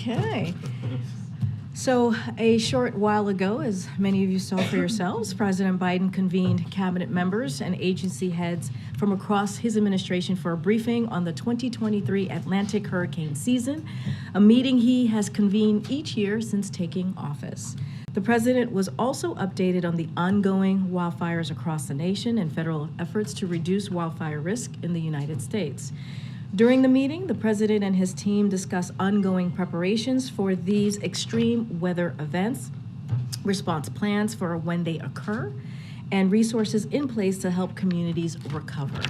Okay. So a short while ago, as many of you saw for yourselves, President Biden convened cabinet members and agency heads from across his administration for a briefing on the 2023 Atlantic hurricane season, a meeting he has convened each year since taking office. The president was also updated on the ongoing wildfires across the nation and federal efforts to reduce wildfire risk in the United States. During the meeting, the president and his team discussed ongoing preparations for these extreme weather events, response plans for when they occur, and resources in place to help communities recover.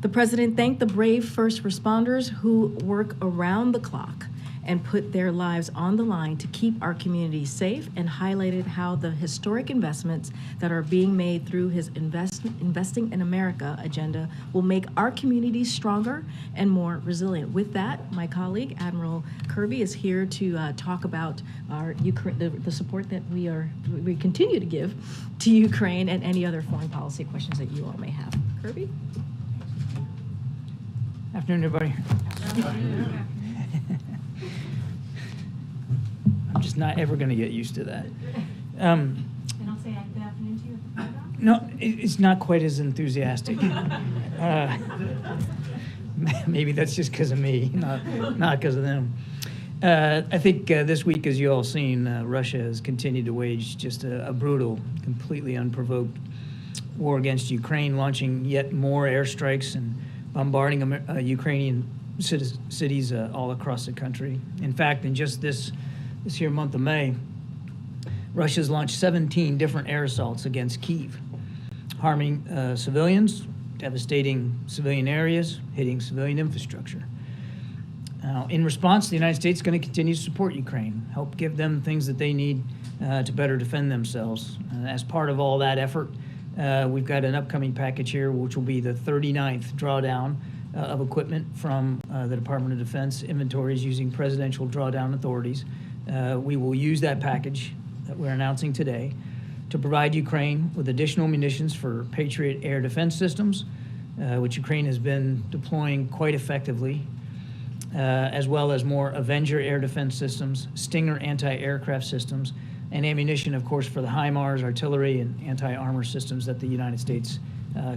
The president thanked the brave first responders who work around the clock and put their lives on the line to keep our communities safe, and highlighted how the historic investments that are being made through his Investing in America agenda will make our communities stronger and more resilient. With that, my colleague, Admiral Kirby, is here to talk about our the support that we continue to give to Ukraine, and any other foreign policy questions that you all may have. Kirby? Afternoon, everybody. I'm just not ever going to get used to that. And I'll say good afternoon to you. No, it's not quite as enthusiastic. Maybe that's just because of me, not because of them. I think this week, as you all seen, Russia has continued to wage just a brutal, completely unprovoked war against Ukraine, launching yet more airstrikes and bombarding Ukrainian cities all across the country. In fact, in just this here month of May, Russia's launched 17 different air assaults against Kyiv, harming civilians, devastating civilian areas, hitting civilian infrastructure. Now, in response, the United States is going to continue to support Ukraine, help give them things that they need to better defend themselves. As part of all that effort, we've got an upcoming package here, which will be the 39th drawdown of equipment from the Department of Defense inventories using presidential drawdown authorities. We will use that package that we're announcing today to provide Ukraine with additional munitions for Patriot air defense systems, which Ukraine has been deploying quite effectively, as well as more Avenger air defense systems, Stinger anti-aircraft systems, and ammunition, of course, for the HIMARS, artillery, and anti-armor systems that the United States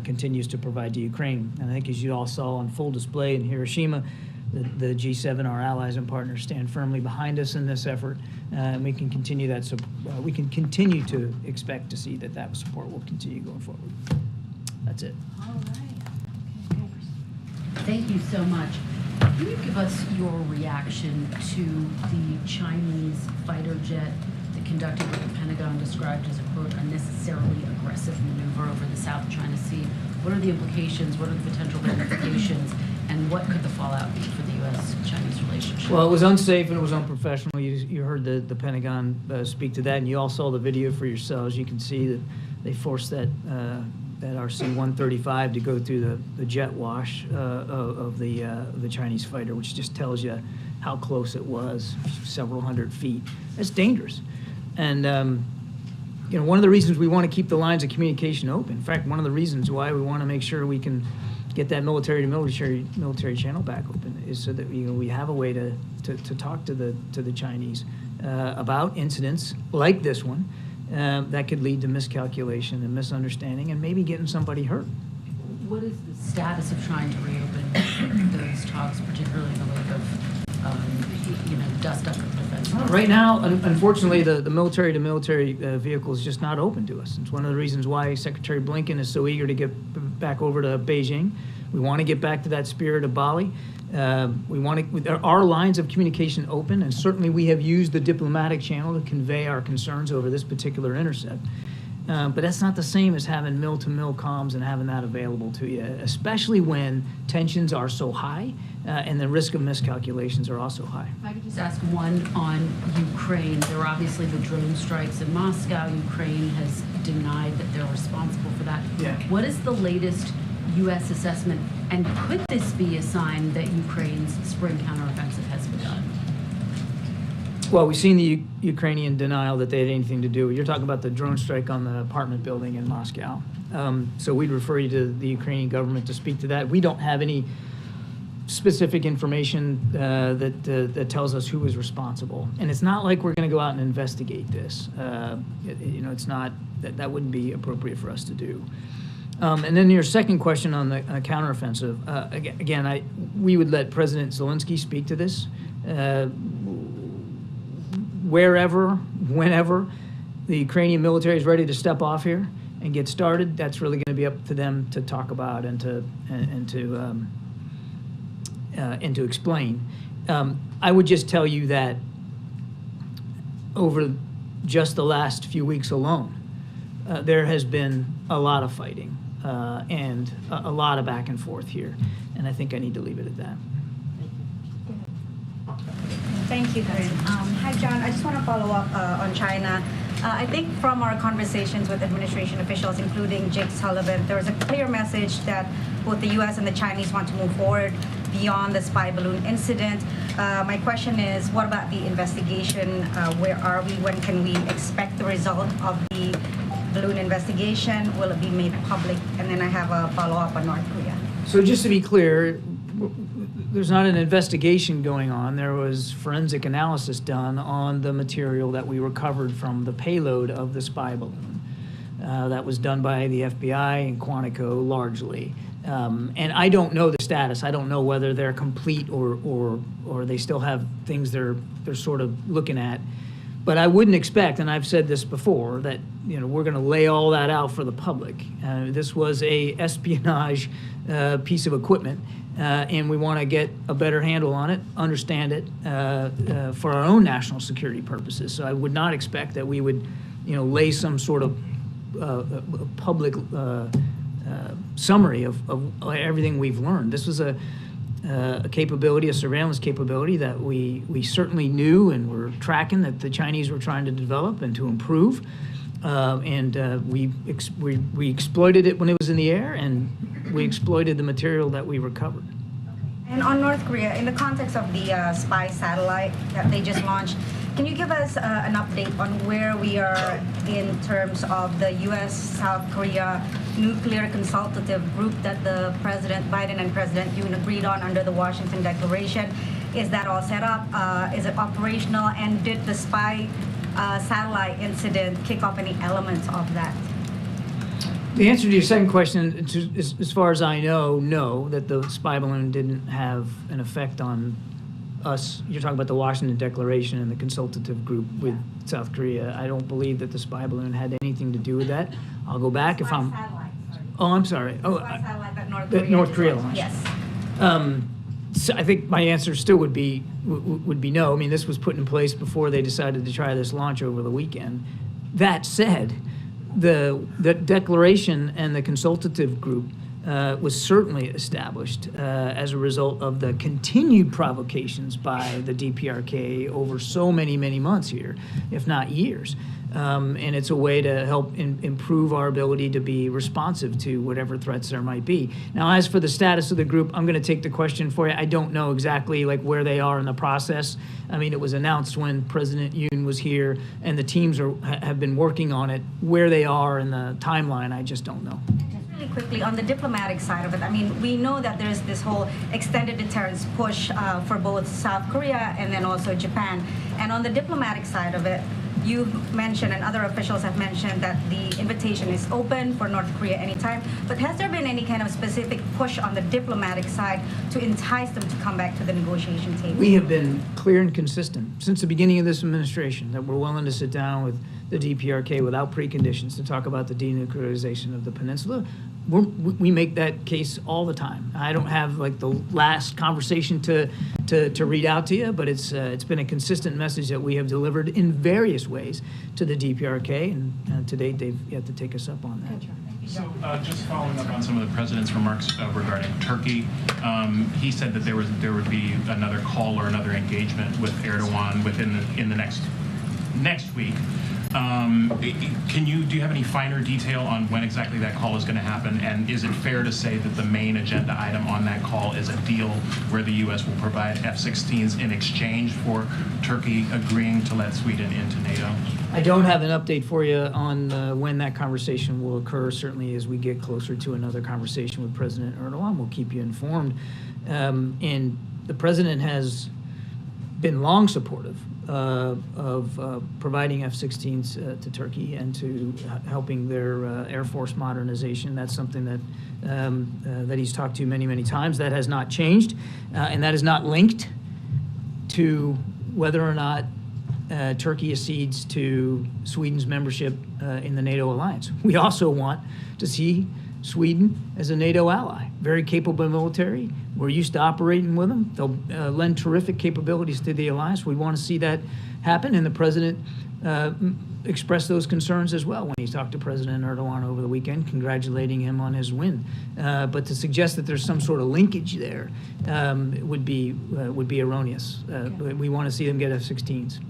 continues to provide to Ukraine. And I think, as you all saw on full display in Hiroshima, the G7, our allies and partners, stand firmly behind us in this effort, and we can continue that. We can continue to expect to see that support will continue going forward. That's it. All right. Okay. Thank you so much. Can you give us your reaction to the Chinese fighter jet that conducted what the Pentagon described as a, quote, unnecessarily aggressive maneuver over the South China Sea? What are the implications? What are the potential ramifications? And what could the fallout be for the U.S.-Chinese relationship? Well, it was unsafe and it was unprofessional. You heard the Pentagon speak to that, and you all saw the video for yourselves. You can see that they forced that RC-135 to go through the jet wash of the Chinese fighter, which just tells you how close it was, several hundred feet. That's dangerous. And one of the reasons we want to keep the lines of communication open, in fact, one of the reasons why we want to make sure we can get that military channel back open, is so that we have a way to talk to the Chinese about incidents like this one that could lead to miscalculation and misunderstanding and maybe getting somebody hurt. What is the status of trying to reopen those talks, particularly in the wake of dust up of defense? Right now, unfortunately, the military-to-military vehicle is just not open to us. It's one of the reasons why Secretary Blinken is so eager to get back over to Beijing. We want to get back to that spirit of Bali. There are lines of communication open, and certainly we have used the diplomatic channel to convey our concerns over this particular intercept. But that's not the same as having mill-to-mill comms and having that available to you, especially when tensions are so high and the risk of miscalculations are also high. If I could just ask one on Ukraine. There were obviously the drone strikes in Moscow. Ukraine has denied that they're responsible for that. Yeah. What is the latest U.S. assessment, and could this be a sign that Ukraine's spring counteroffensive has begun? Well, we've seen the Ukrainian denial that they had anything to do. You're talking about the drone strike on the apartment building in Moscow. So we'd refer you to the Ukrainian government to speak to that. We don't have any specific information that tells us who was responsible. And it's not like we're going to go out and investigate this. It's not, that wouldn't be appropriate for us to do. And then your second question on the counteroffensive, again, we would let President Zelensky speak to this. Wherever, whenever the Ukrainian military is ready to step off here and get started, that's really going to be up to them to talk about and to explain. I would just tell you that over just the last few weeks alone, there has been a lot of fighting and a lot of back and forth here, and I think I need to leave it at that. Thank you, Karen. Hi, John. I just want to follow up on China. I think from our conversations with administration officials, including Jake Sullivan, there was a clear message that both the U.S. and the Chinese want to move forward beyond the spy balloon incident. My question is, what about the investigation? Where are we? When can we expect the result of the balloon investigation? Will it be made public? And then I have a follow-up on North Korea. So just to be clear, there's not an investigation going on. There was forensic analysis done on the material that we recovered from the payload of the spy balloon. That was done by the FBI and Quantico largely. And I don't know the status. I don't know whether they're complete or they still have things they're sort of looking at. But I wouldn't expect, and I've said this before, that we're going to lay all that out for the public. This was a espionage piece of equipment, and we want to get a better handle on it, understand it for our own national security purposes. So I would not expect that we would, lay some sort of public summary of everything we've learned. This was a capability, a surveillance capability that we certainly knew and were tracking that the Chinese were trying to develop and to improve. We exploited it when it was in the air, and we exploited the material that we recovered. And on North Korea, in the context of the spy satellite that they just launched, can you give us an update on where we are in terms of the U.S.-South Korea nuclear consultative group that the President Biden and President Yoon agreed on under the Washington Declaration? Is that all set up? Is it operational? And did the spy satellite incident kick off any elements of that? The answer to your second question, as far as I know, no, that the spy balloon didn't have an effect on us. You're talking about the Washington Declaration and the consultative group with South Korea. I don't believe that the spy balloon had anything to do with that. I'll go back if I'm... Satellite, sorry. Oh, I'm sorry. Oh, spy satellite that that North Korea launched. Yes. So I think my answer still would be no. I mean, this was put in place before they decided to try this launch over the weekend. That said, the declaration and the consultative group was certainly established as a result of the continued provocations by the DPRK over so many months here, if not years. And it's a way to help improve our ability to be responsive to whatever threats there might be. Now, as for the status of the group, I'm going to take the question for you. I don't know exactly where they are in the process. I mean, it was announced when President Yoon was here, and the teams have been working on it. Where they are in the timeline, I just don't know. Really quickly, on the diplomatic side of it, I mean, we know that there's this whole extended deterrence push for both South Korea and then also Japan. And on the diplomatic side of it, you've mentioned and other officials have mentioned that the invitation is open for North Korea anytime. But has there been any kind of specific push on the diplomatic side to entice them to come back to the negotiation table? We have been clear and consistent since the beginning of this administration that we're willing to sit down with the DPRK without preconditions to talk about the denuclearization of the peninsula. We make that case all the time. I don't have the last conversation to read out to you, but it's been a consistent message that we have delivered in various ways to the DPRK, and to date they've yet to take us up on that. So just following up on some of the president's remarks regarding Turkey, he said that there would be another call or another engagement with Erdogan in the next week. Do you have any finer detail on when exactly that call is going to happen? And is it fair to say that the main agenda item on that call is a deal where the U.S. will provide F-16s in exchange for Turkey agreeing to let Sweden into NATO? I don't have an update for you on when that conversation will occur. Certainly as we get closer to another conversation with President Erdogan, we'll keep you informed. And the president has been long supportive of providing F-16s to Turkey and to helping their Air Force modernization. That's something that that he's talked to many, many times. That has not changed, and that is not linked to whether or not Turkey accedes to Sweden's membership in the NATO alliance. We also want to see Sweden as a NATO ally, very capable military. We're used to operating with them. They'll lend terrific capabilities to the alliance. We want to see that happen, and the president expressed those concerns as well when he talked to President Erdogan over the weekend, congratulating him on his win. But to suggest that there's some sort of linkage there would be erroneous. We want to see them get F-16s.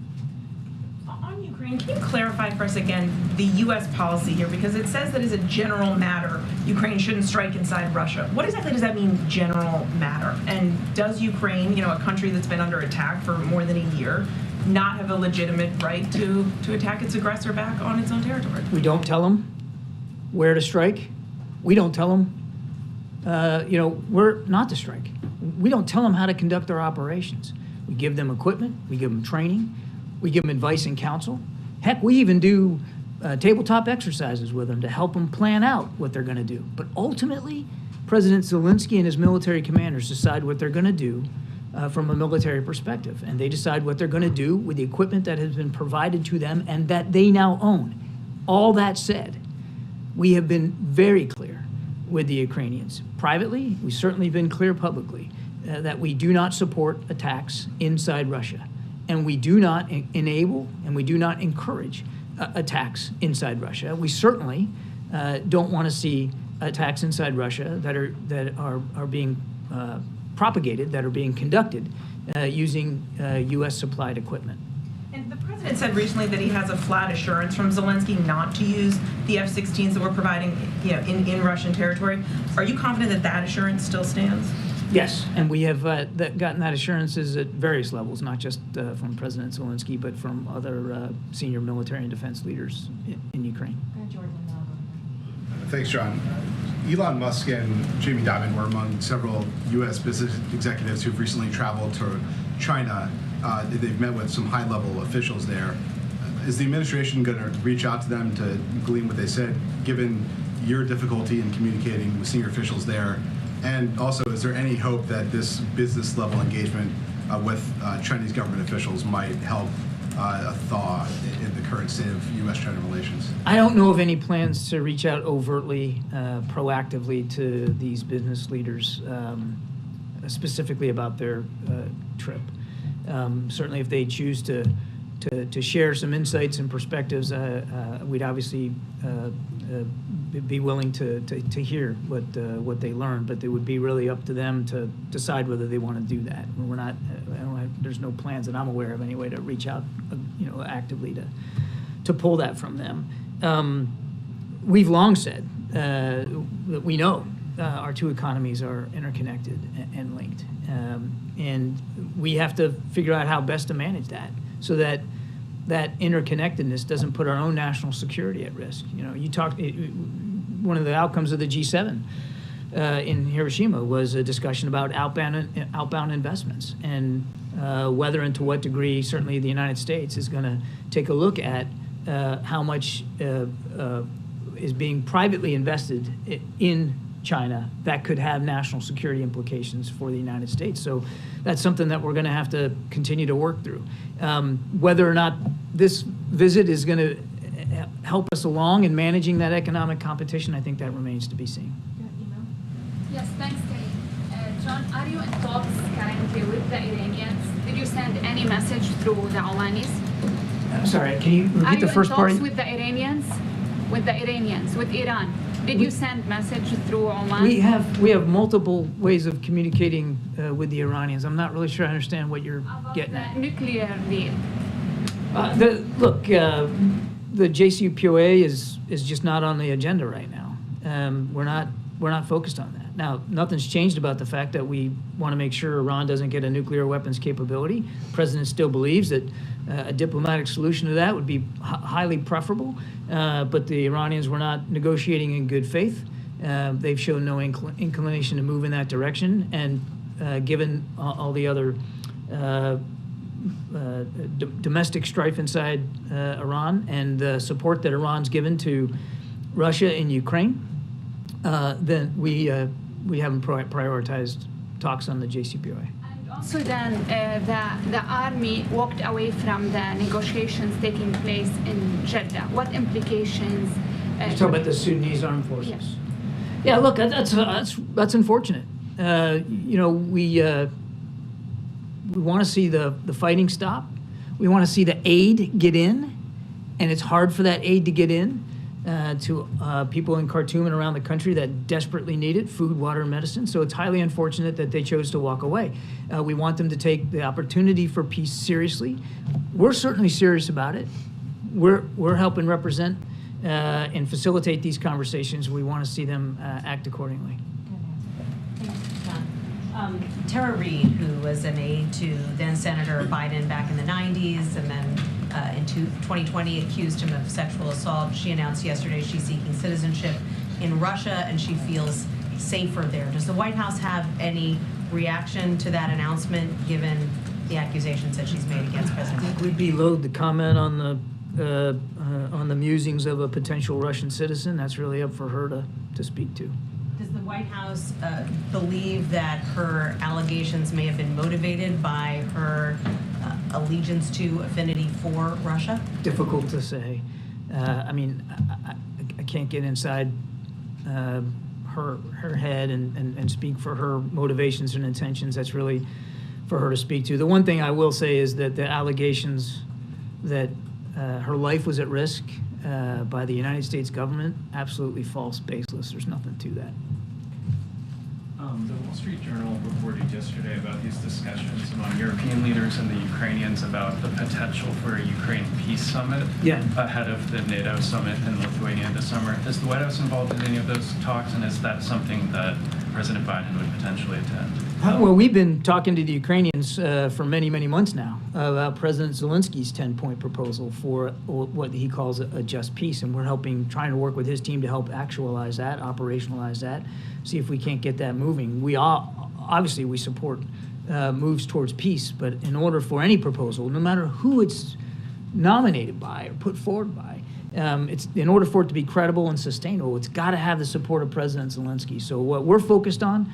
On Ukraine, can you clarify for us again the U.S. policy here? Because it says that as a general matter, Ukraine shouldn't strike inside Russia. What exactly does that mean, general matter? And does Ukraine, a country that's been under attack for more than a year, not have a legitimate right to attack its aggressor back on its own territory? We don't tell them where to strike. We don't tell them, where not to strike. We don't tell them how to conduct their operations. We give them equipment. We give them training. We give them advice and counsel. Heck, we even do tabletop exercises with them to help them plan out what they're going to do. But ultimately, President Zelensky and his military commanders decide what they're going to do from a military perspective. And they decide what they're going to do with the equipment that has been provided to them and that they now own. All that said, we have been very clear with the Ukrainians. Privately, we've certainly been clear publicly that we do not support attacks inside Russia. And we do not enable and we do not encourage attacks inside Russia. We certainly don't want to see attacks inside Russia that are being propagated, that are being conducted using U.S. supplied equipment. And the president said recently that he has a flat assurance from Zelensky not to use the F-16s that we're providing in Russian territory. Are you confident that that assurance still stands? Yes, and we have gotten that assurances at various levels, not just from President Zelensky, but from other senior military and defense leaders in Ukraine. Thanks, John. Elon Musk and Jamie Dimon were among several U.S. business executives who've recently traveled to China. They've met with some high-level officials there. Is the administration going to reach out to them to glean what they said, given your difficulty in communicating with senior officials there? And also, is there any hope that this business-level engagement with Chinese government officials might help a thaw in the current state of U.S.-China relations? I don't know of any plans to reach out overtly, proactively to these business leaders, specifically about their trip. Certainly, if they choose to share some insights and perspectives, we'd obviously be willing to hear what they learned, but it would be really up to them to decide whether they want to do that. We're not. There's no plans that I'm aware of anyway to reach out, actively to pull that from them. We've long said that we know our two economies are interconnected and linked, and we have to figure out how best to manage that so that interconnectedness doesn't put our own national security at risk. You talked. One of the outcomes of the G7 in Hiroshima was a discussion about outbound investments and whether and to what degree certainly the United States is going to take a look at how much is being privately invested in China that could have national security implications for the United States. So that's something that we're going to have to continue to work through. Whether or not this visit is going to help us along in managing that economic competition, I think that remains to be seen. Yes, thanks, Kay. John, are you in talks currently with the Iranians? Did you send any message through the Alanis? I'm sorry, can you repeat the first part? Are you in talks with the Iranians? With Iran? Did you send message through Oman? We have multiple ways of communicating with the Iranians. I'm not really sure I understand what you're getting at. Nuclear deal. The JCPOA is just not on the agenda right now. We're not focused on that. Now, nothing's changed about the fact that we want to make sure Iran doesn't get a nuclear weapons capability. The president still believes that a diplomatic solution to that would be highly preferable, but the Iranians were not negotiating in good faith. They've shown no inclination to move in that direction, and given all the other domestic strife inside Iran and the support that Iran's given to Russia and Ukraine, then we haven't prioritized talks on the JCPOA. Sudan, the army walked away from the negotiations taking place in Jeddah. What implications? You're talking about the Sudanese armed forces. Yes. Yeah, look, that's unfortunate. We want to see the fighting stop. We want to see the aid get in, and it's hard for that aid to get in to people in Khartoum and around the country that desperately need it, food, water, and medicine. So it's highly unfortunate that they chose to walk away. We want them to take the opportunity for peace seriously. We're certainly serious about it. We're helping represent and facilitate these conversations. We want to see them act accordingly. Tara Reid, who was an aide to then Senator Biden back in the 90s and then in 2020 accused him of sexual assault. She announced yesterday she's seeking citizenship in Russia and she feels safer there. Does the White House have any reaction to that announcement given the accusations that she's made against President Biden? We'd be loath to comment on the musings of a potential Russian citizen. That's really up for her to speak to. Does the White House believe that her allegations may have been motivated by her allegiance to affinity for Russia? Difficult to say. I mean, I can't get inside her head and speak for her motivations and intentions. That's really for her to speak to. The one thing I will say is that the allegations that her life was at risk by the United States government, absolutely false, baseless. There's nothing to that. The Wall Street Journal reported yesterday about these discussions among European leaders and the Ukrainians about the potential for a Ukraine peace summit ahead of the NATO summit in Lithuania this summer. Is the White House involved in any of those talks, and is that something that President Biden would potentially attend? Well, we've been talking to the Ukrainians for many, many months now about President Zelensky's 10-point proposal for what he calls a just peace, and we're trying to work with his team to help actualize that, operationalize that, see if we can't get that moving. Obviously we support moves towards peace, but in order for any proposal, no matter who it's nominated by or put forward by, in order for it to be credible and sustainable, it's got to have the support of President Zelensky. So what we're focused on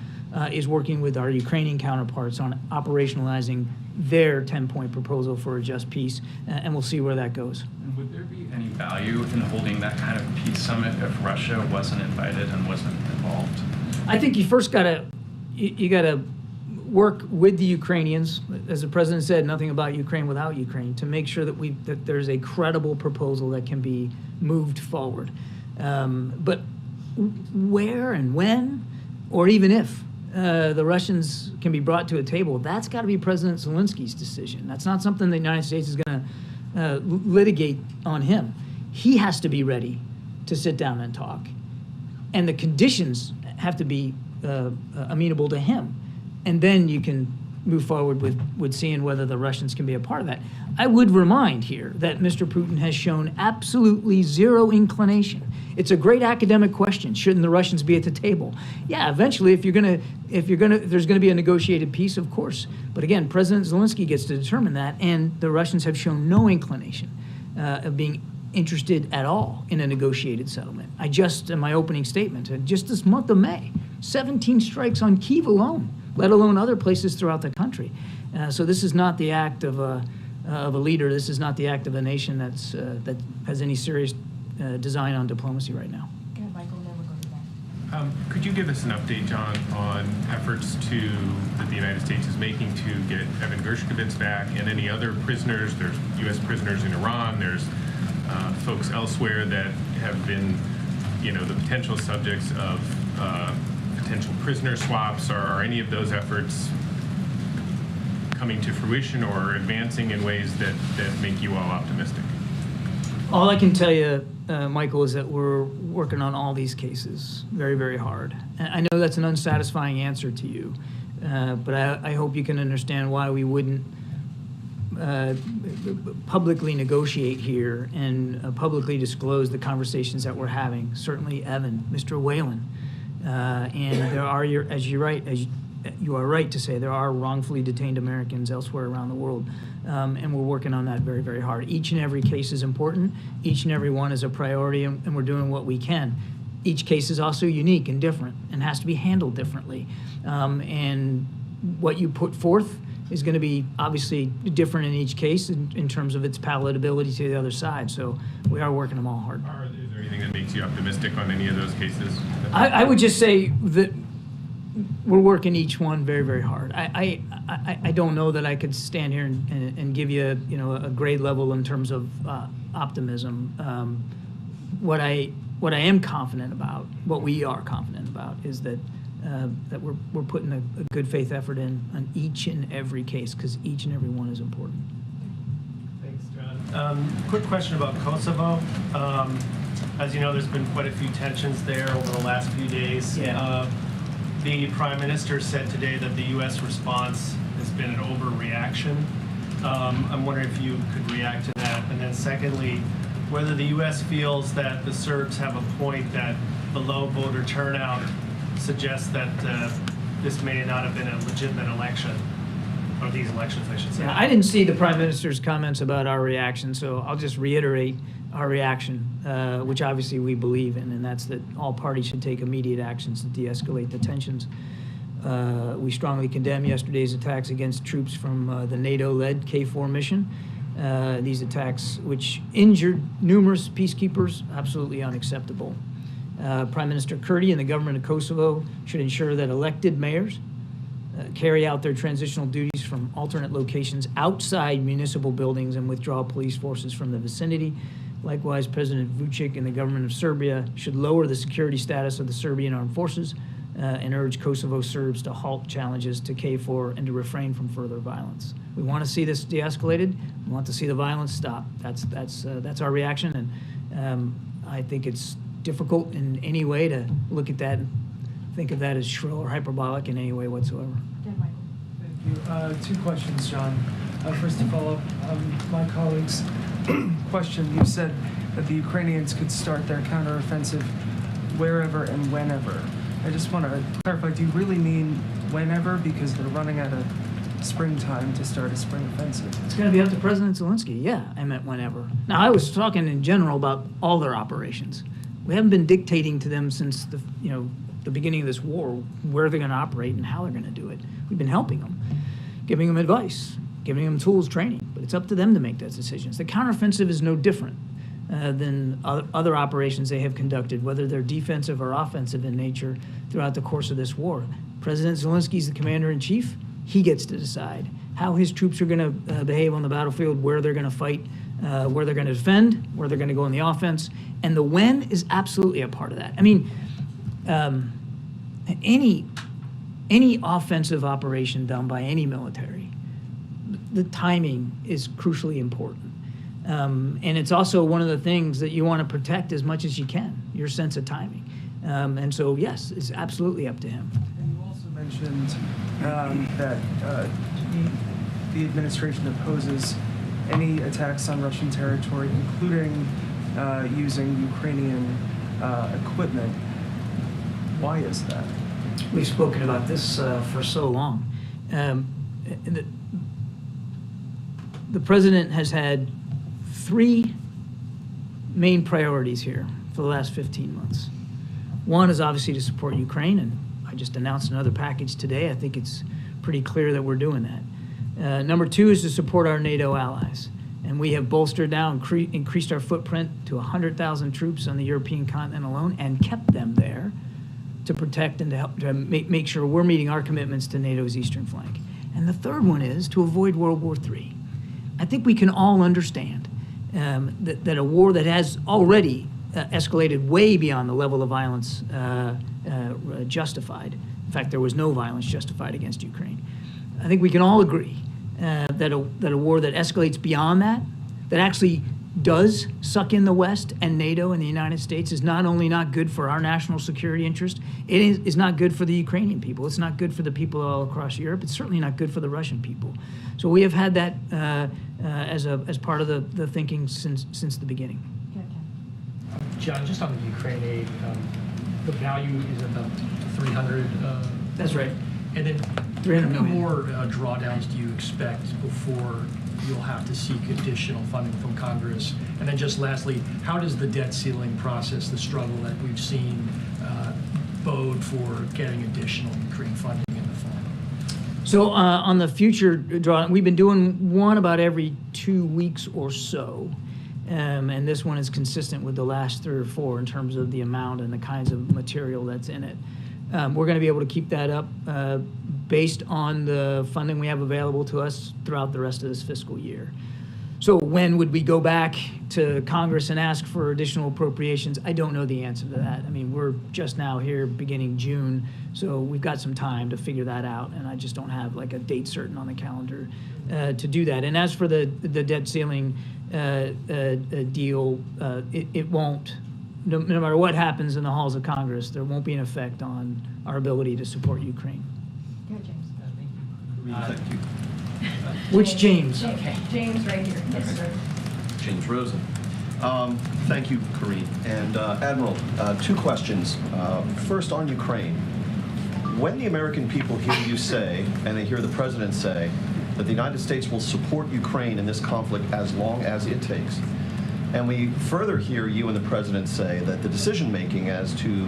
is working with our Ukrainian counterparts on operationalizing their 10-point proposal for a just peace, and we'll see where that goes. And would there be any value in holding that kind of peace summit if Russia wasn't invited and wasn't involved? I think you first got to work with the Ukrainians, as the president said, nothing about Ukraine without Ukraine, to make sure that there's a credible proposal that can be moved forward. But where and when, or even if, the Russians can be brought to a table, that's got to be President Zelensky's decision. That's not something the United States is going to litigate on him. He has to be ready to sit down and talk. And the conditions have to be amenable to him. And then you can move forward with seeing whether the Russians can be a part of that. I would remind here that Mr. Putin has shown absolutely zero inclination. It's a great academic question. Shouldn't the Russians be at the table? Yeah, eventually, if there's gonna be a negotiated peace, of course. But again, President Zelensky gets to determine that, and the Russians have shown no inclination of being interested at all in a negotiated settlement. In my opening statement, just this month of May, 17 strikes on Kyiv alone, let alone other places throughout the country. So this is not the act of a leader. This is not the act of a nation that has any serious design on diplomacy right now. Could you give us an update, John, on efforts that the United States is making to get Evan Gershkovich back and any other prisoners? There's U.S. prisoners in Iran. There's folks elsewhere that have been, the potential subjects of potential prisoner swaps. Are any of those efforts coming to fruition or advancing in ways that make you all optimistic? All I can tell you, Michael, is that we're working on all these cases very, very hard. And I know that's an unsatisfying answer to you, but I hope you can understand why we wouldn't publicly negotiate here and publicly disclose the conversations that we're having. Certainly Evan, Mr. Whalen, and there are, as you are right to say there are wrongfully detained Americans elsewhere around the world, and we're working on that very, very hard. Each and every case is important. Each and every one is a priority, and we're doing what we can. Each case is also unique and different and has to be handled differently. And what you put forth is going to be obviously different in each case in terms of its palatability to the other side. So we are working them all hard. Is there anything that makes you optimistic on any of those cases? I would just say that we're working each one very, very hard. I don't know that I could stand here and give you a grade level in terms of optimism. What I am confident about, what we are confident about, is that we're putting a good faith effort in on each and every case, because each and every one is important. Thanks, John. Quick question about Kosovo. As you know, there's been quite a few tensions there over the last few days. Yeah. The Prime Minister said today that the U.S. response has been an overreaction. I'm wondering if you could react to that. And then secondly, whether the U.S. feels that the Serbs have a point that the low voter turnout suggests that this may not have been a legitimate election, or these elections, I should say. Yeah, I didn't see the Prime Minister's comments about our reaction, so I'll just reiterate our reaction, which obviously we believe in, and that's that all parties should take immediate actions to de-escalate the tensions. We strongly condemn yesterday's attacks against troops from the NATO-led KFOR mission. These attacks, which injured numerous peacekeepers, absolutely unacceptable. Prime Minister Kirby and the government of Kosovo should ensure that elected mayors carry out their transitional duties from alternate locations outside municipal buildings and withdraw police forces from the vicinity. Likewise, President Vučić and the government of Serbia should lower the security status of the Serbian armed forces and urge Kosovo Serbs to halt challenges to KFOR and to refrain from further violence. We want to see this de-escalated. We want to see the violence stop. That's our reaction, and I think it's difficult in any way to look at that and think of that as shrill or hyperbolic in any way whatsoever. Thank you. 2 questions, John. First, to follow up my colleague's question, you said that the Ukrainians could start their counteroffensive wherever and whenever. I just want to clarify, do you really mean whenever? Because they're running out of springtime to start a spring offensive. It's going to be up to President Zelensky. Yeah, I meant whenever. Now, I was talking in general about all their operations. We haven't been dictating to them since the beginning of this war where they're going to operate and how they're going to do it. We've been helping them, giving them advice, giving them tools, training, but it's up to them to make those decisions. The counteroffensive is no different than other operations they have conducted, whether they're defensive or offensive in nature throughout the course of this war. President Zelensky is the commander-in-chief. He gets to decide how his troops are going to behave on the battlefield, where they're going to fight, where they're going to defend, where they're going to go in the offense, and the when is absolutely a part of that. I mean, any offensive operation done by any military, the timing is crucially important. And it's also one of the things that you want to protect as much as you can, your sense of timing. And so, yes, it's absolutely up to him. And you also mentioned that the administration opposes any attacks on Russian territory, including using Ukrainian equipment. Why is that? We've spoken about this for so long. The president has had 3 main priorities here for the last 15 months. One is obviously to support Ukraine, and I just announced another package today. I think it's pretty clear that we're doing that. Number 2 is to support our NATO allies. And we have bolstered now, increased our footprint to 100,000 troops on the European continent alone, and kept them there to protect and to help to make sure we're meeting our commitments to NATO's eastern flank. And the third one is to avoid World War III. I think we can all understand that a war that has already escalated way beyond the level of violence justified. In fact, there was no violence justified against Ukraine. I think we can all agree that a war that escalates beyond that actually does suck in the West and NATO and the United States, is not only not good for our national security interest, it is not good for the Ukrainian people. It's not good for the people all across Europe. It's certainly not good for the Russian people. So we have had that as part of the thinking since the beginning. John, just on the Ukraine aid, the value is about 300. That's right. And then 300 how many million. more drawdowns do you expect before you'll have to seek additional funding from Congress? And then just lastly, how does the debt ceiling process, the struggle that we've seen, bode for getting additional Ukraine funding in the fall? So on the future draw, we've been doing one about every 2 weeks or so. And this one is consistent with the last 3 or 4 in terms of the amount and the kinds of material that's in it. We're going to be able to keep that up based on the funding we have available to us throughout the rest of this fiscal year. So when would we go back to Congress and ask for additional appropriations? I don't know the answer to that. I mean, we're just now here beginning June, so we've got some time to figure that out, and I just don't have like a date certain on the calendar to do that. And as for the debt ceiling deal, it won't, no matter what happens in the halls of Congress, there won't be an effect on our ability to support Ukraine. Go ahead, James. Thank you. Which James? Okay. James right here. Yes, sir. James Rosen. Thank you, Corinne. And Admiral, 2 questions. First, on Ukraine. When the American people hear you say, and they hear the President say, that the United States will support Ukraine in this conflict as long as it takes, and we further hear you and the President say that the decision-making as to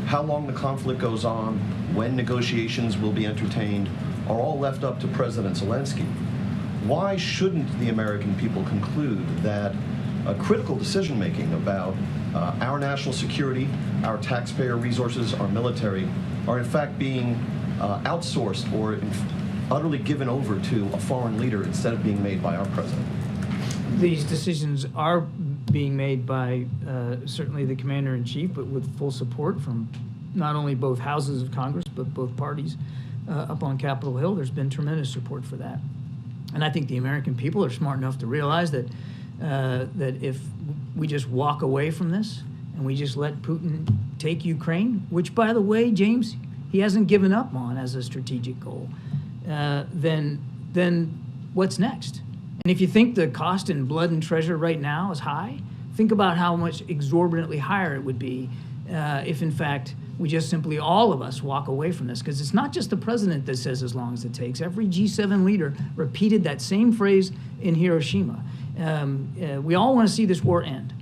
how long the conflict goes on, when negotiations will be entertained, are all left up to President Zelensky, why shouldn't the American people conclude that critical decision-making about our national security, our taxpayer resources, our military, are in fact being outsourced or utterly given over to a foreign leader instead of being made by our president? These decisions are being made by certainly the Commander-in-Chief, but with full support from not only both houses of Congress, but both parties up on Capitol Hill. There's been tremendous support for that. And I think the American people are smart enough to realize that that if we just walk away from this and we just let Putin take Ukraine, which, by the way, James, he hasn't given up on as a strategic goal, then what's next? And if you think the cost in blood and treasure right now is high, think about how much exorbitantly higher it would be if, in fact, we just simply, all of us, walk away from this. Because it's not just the president that says as long as it takes. Every G7 leader repeated that same phrase in Hiroshima. We all want to see this war end.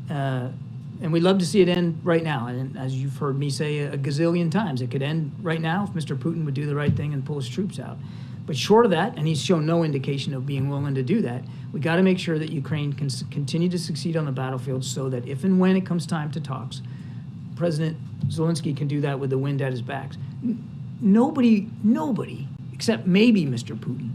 And we'd love to see it end right now. And as you've heard me say a gazillion times, it could end right now if Mr. Putin would do the right thing and pull his troops out. But short of that, and he's shown no indication of being willing to do that, we got to make sure that Ukraine can continue to succeed on the battlefield so that if and when it comes time to talks, President Zelensky can do that with the wind at his back. Nobody, except maybe Mr. Putin,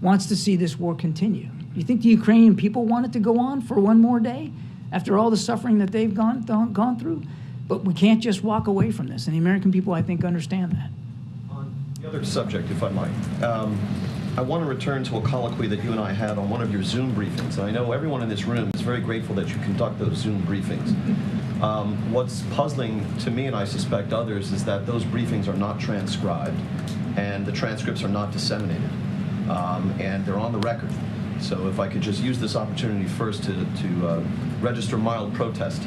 wants to see this war continue. You think the Ukrainian people want it to go on for one more day after all the suffering that they've gone through? But we can't just walk away from this, and the American people, I think, understand that. On the other subject, if I might, I want to return to a colloquy that you and I had on one of your Zoom briefings. And I know everyone in this room is very grateful that you conduct those Zoom briefings. What's puzzling to me, and I suspect others, is that those briefings are not transcribed and the transcripts are not disseminated, and they're on the record. So if I could just use this opportunity first to register mild protest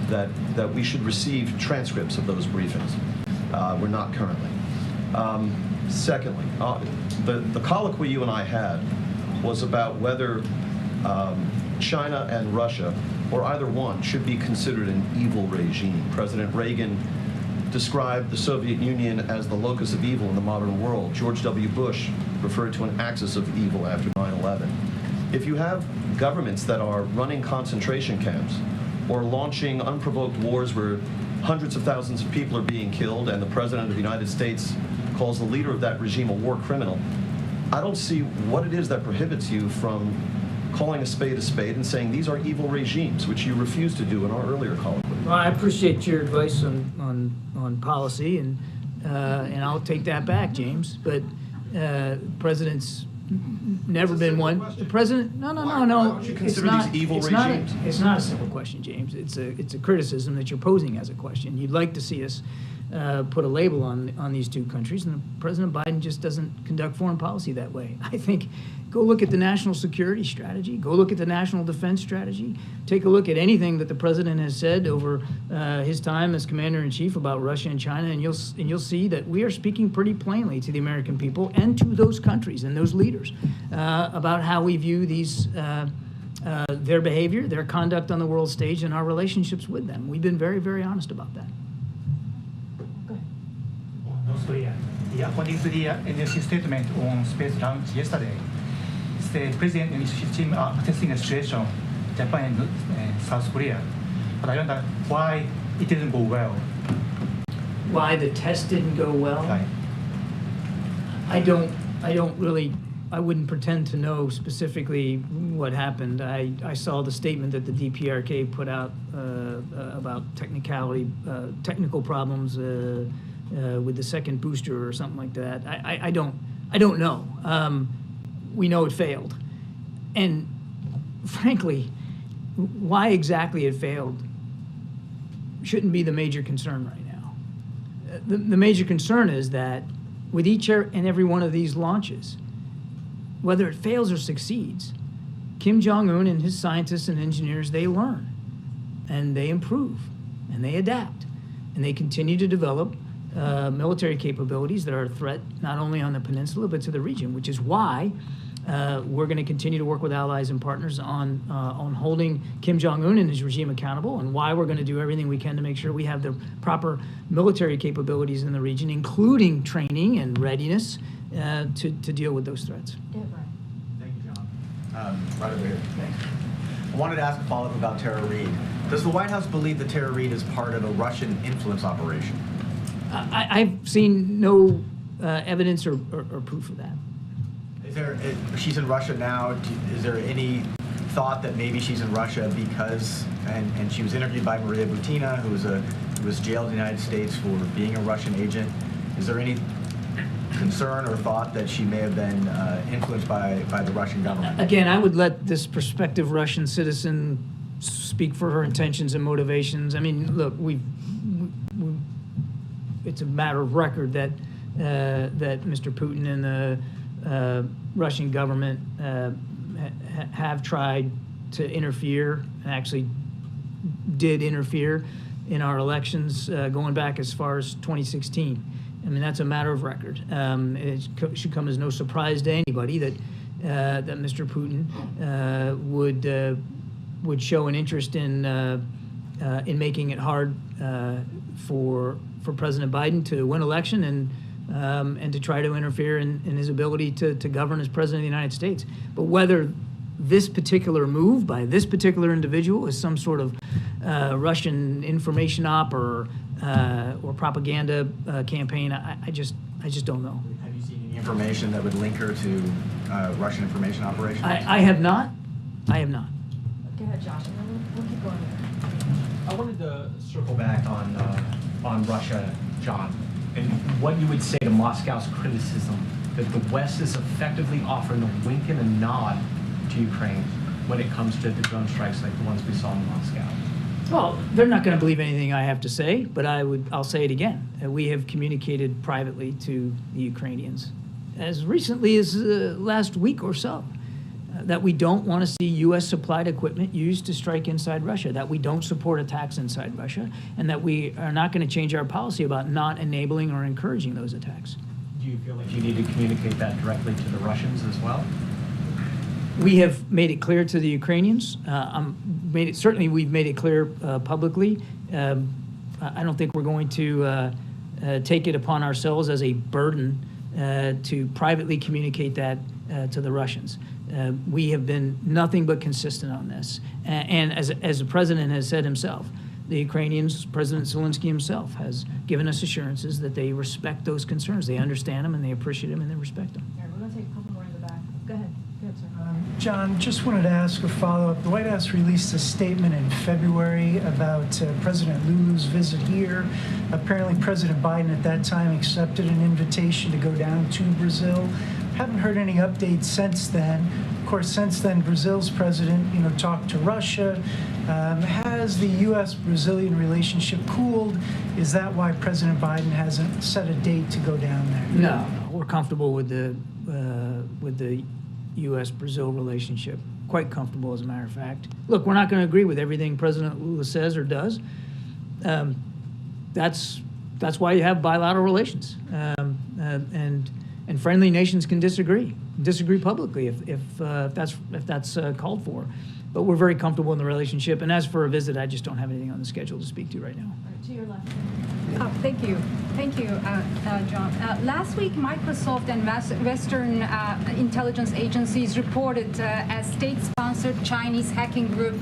that we should receive transcripts of those briefings. We're not currently. Secondly, the colloquy you and I had was about whether China and Russia, or either one, should be considered an evil regime. President Reagan described the Soviet Union as the locus of evil in the modern world. George W. Bush referred to an axis of evil after 9/11. If you have governments that are running concentration camps or launching unprovoked wars where hundreds of thousands of people are being killed and the President of the United States calls the leader of that regime a war criminal, I don't see what it is that prohibits you from calling a spade and saying these are evil regimes, which you refused to do in our earlier colloquy. Well, I appreciate your advice on policy, and I'll take that back, James. But president's never been one. The president, no. Why don't you consider these evil regimes? It's not a simple question, James. It's a criticism that you're posing as a question. You'd like to see us put a label on these two countries, and President Biden just doesn't conduct foreign policy that way. I think Go look at the national security strategy. Go look at the national defense strategy. Take a look at anything that the president has said over his time as commander-in-chief about Russia and China, and you'll see that we are speaking pretty plainly to the American people and to those countries and those leaders about how we view these their behavior, their conduct on the world stage, and our relationships with them. We've been very, very honest about that. Go ahead. North Korea. According to the NSC statement on space launch yesterday, the president and his team are assessing the situation, Japan and South Korea. But I wonder why it didn't go well. Why the test didn't go well? Right. I wouldn't pretend to know specifically what happened. I saw the statement that the DPRK put out about technical problems with the second booster or something like that. I don't know. We know it failed. And frankly, why exactly it failed shouldn't be the major concern right now. The major concern is that with each and every one of these launches, whether it fails or succeeds, Kim Jong-un and his scientists and engineers, they learn and they improve and they adapt and they continue to develop military capabilities that are a threat not only on the peninsula but to the region, which is why we're going to continue to work with allies and partners on holding Kim Jong-un and his regime accountable, and why we're going to do everything we can to make sure we have the proper military capabilities in the region, including training and readiness to deal with those threats. Thank you, John. Right over here. Thanks. I wanted to ask a follow-up about Tara Reid. Does the White House believe that Tara Reid is part of a Russian influence operation? I've seen no evidence or proof of that. She's in Russia now. Is there any thought that maybe she's in Russia because, and she was interviewed by Maria Butina, who was jailed in the United States for being a Russian agent. Is there any concern or thought that she may have been influenced by the Russian government? Again, I would let this prospective Russian citizen speak for her intentions and motivations. I mean, look, it's a matter of record that that Mr. Putin and the Russian government have tried to interfere, and actually did interfere in our elections going back as far as 2016. I mean, that's a matter of record. It should come as no surprise to anybody that that Mr. Putin would show an interest in making it hard for President Biden to win election and to try to interfere in his ability to govern as President of the United States. But whether this particular move by this particular individual is some sort of Russian information op or propaganda campaign, I just don't know. Have you seen any information that would link her to Russian information operations? I have not. I have not. Go ahead, Josh, and then we'll keep going. I wanted to circle back on Russia, John, and what you would say to Moscow's criticism that the West is effectively offering a wink and a nod to Ukraine when it comes to the drone strikes like the ones we saw in Moscow. Well, they're not going to believe anything I have to say, but I'll say it again. We have communicated privately to the Ukrainians as recently as last week or so that we don't want to see U.S. supplied equipment used to strike inside Russia, that we don't support attacks inside Russia, and that we are not going to change our policy about not enabling or encouraging those attacks. Do you feel like you need to communicate that directly to the Russians as well? We have made it clear to the Ukrainians. Certainly, we've made it clear publicly. I don't think we're going to take it upon ourselves as a burden to privately communicate that to the Russians. We have been nothing but consistent on this. And as the president has said himself, the Ukrainians, President Zelensky himself, has given us assurances that they respect those concerns. They understand them and they appreciate them and they respect them. All right, we're going to take a couple more in the back. Go ahead. Go ahead, sir. John, just wanted to ask a follow-up. The White House released a statement in February about President Lulu's visit here. Apparently, President Biden at that time accepted an invitation to go down to Brazil. Haven't heard any updates since then. Of course, since then, Brazil's president, talked to Russia. Has the U.S.-Brazilian relationship cooled? Is that why President Biden hasn't set a date to go down there? No, we're comfortable with the U.S.-Brazil relationship. Quite comfortable, as a matter of fact. Look, we're not going to agree with everything President Lula says or does. That's why you have bilateral relations, and friendly nations can disagree publicly if that's called for. But we're very comfortable in the relationship. And as for a visit, I just don't have anything on the schedule to speak to right now. To your left. Thank you, John. Last week, Microsoft and Western intelligence agencies reported a state-sponsored Chinese hacking group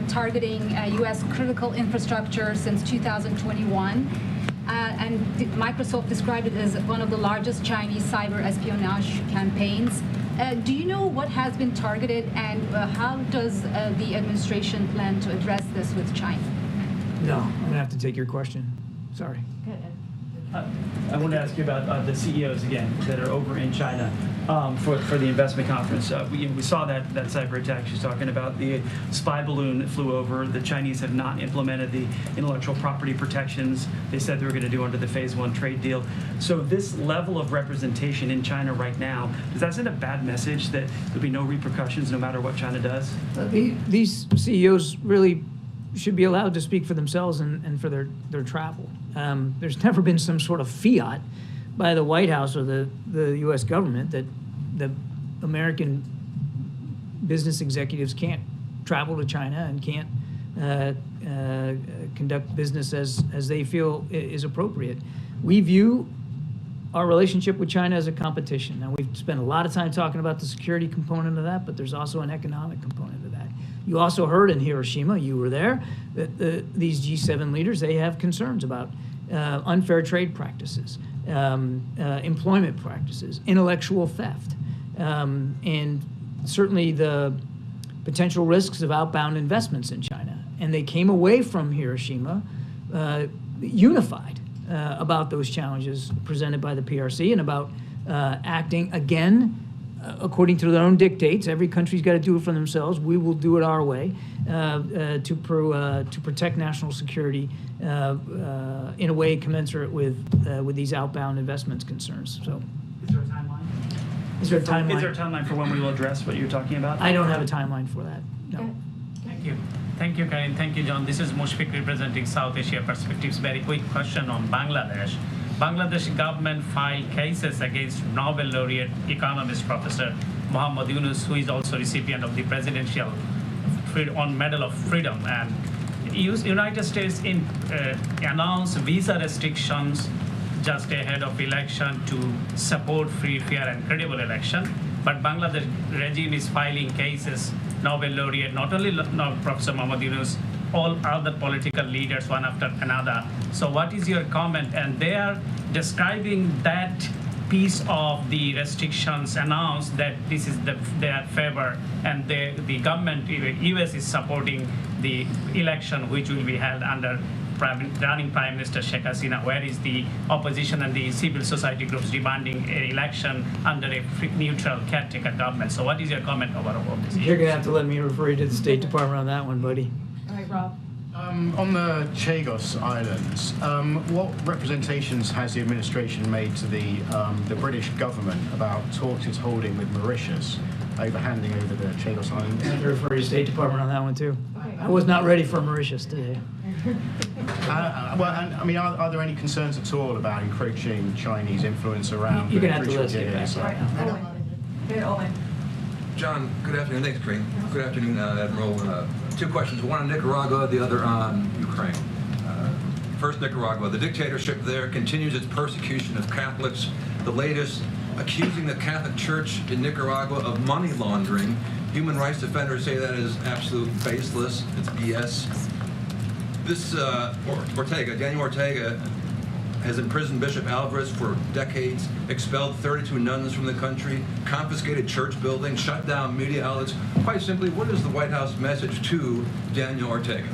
targeting U.S. critical infrastructure since 2021. And Microsoft described it as one of the largest Chinese cyber espionage campaigns. Do you know what has been targeted, and how does the administration plan to address this with China? No, I'm going to have to take your question. Sorry. I want to ask you about the CEOs again that are over in China for the investment conference. We saw that cyber attack she's talking about. The spy balloon that flew over. The Chinese have not implemented the intellectual property protections they said they were going to do under the Phase 1 trade deal. So this level of representation in China right now, does that send a bad message that there'll be no repercussions no matter what China does? These CEOs really should be allowed to speak for themselves and for their travel. There's never been some sort of fiat by the White House or the U.S. government that the American business executives can't travel to China and can't conduct business as they feel is appropriate. We view our relationship with China as a competition. Now, we've spent a lot of time talking about the security component of that, but there's also an economic component of that. You also heard in Hiroshima, you were there, that these G7 leaders, they have concerns about unfair trade practices, employment practices, intellectual theft, and certainly the potential risks of outbound investments in China. And they came away from Hiroshima unified about those challenges presented by the PRC and about acting again according to their own dictates. Every country's got to do it for themselves. We will do it our way to protect national security in a way commensurate with these outbound investments concerns. So, is there a timeline? Is there a timeline? Is there a timeline for when we will address what you're talking about? I don't have a timeline for that. No. Thank you. Thank you, Karin. Thank you, John. This is Mushfiq representing South Asia Perspectives. Very quick question on Bangladesh. Bangladesh government filed cases against Nobel laureate economist Professor Muhammad Yunus, who is also recipient of the Presidential Medal of Freedom. And United States announced visa restrictions just ahead of election to support free, fair, and credible election. But Bangladesh regime is filing cases, Nobel laureate, not only Professor Muhammad Yunus, all other political leaders, one after another. So what is your comment? And they are describing that piece of the restrictions announced that this is their favor, and the government, US is supporting the election which will be held under running Prime Minister Sheikh Hasina. Where is the opposition and the civil society groups demanding an election under a neutral caretaker government? So what is your comment over all this? You're going to have to let me refer you to the State Department on that one, buddy. All right, Rob. On the Chagos Islands, what representations has the administration made to the British government about talks it's holding with Mauritius over handing over the Chagos Islands? I have to refer you to the State Department on that one, too. I was not ready for Mauritius today. Are there any concerns at all about encroaching Chinese influence around You're the going to have to crucial list it. data? Owen. John, good afternoon. Thanks, Green. Good afternoon, Admiral. Two questions, one on Nicaragua, the other on Ukraine. First, Nicaragua. The dictatorship there continues its persecution of Catholics, the latest accusing the Catholic Church in Nicaragua of money laundering. Human rights defenders say that is absolute baseless. It's BS. This Daniel Ortega, has imprisoned Bishop Alvarez for decades, expelled 32 nuns from the country, confiscated church buildings, shut down media outlets. Quite simply, what is the White House message to Daniel Ortega?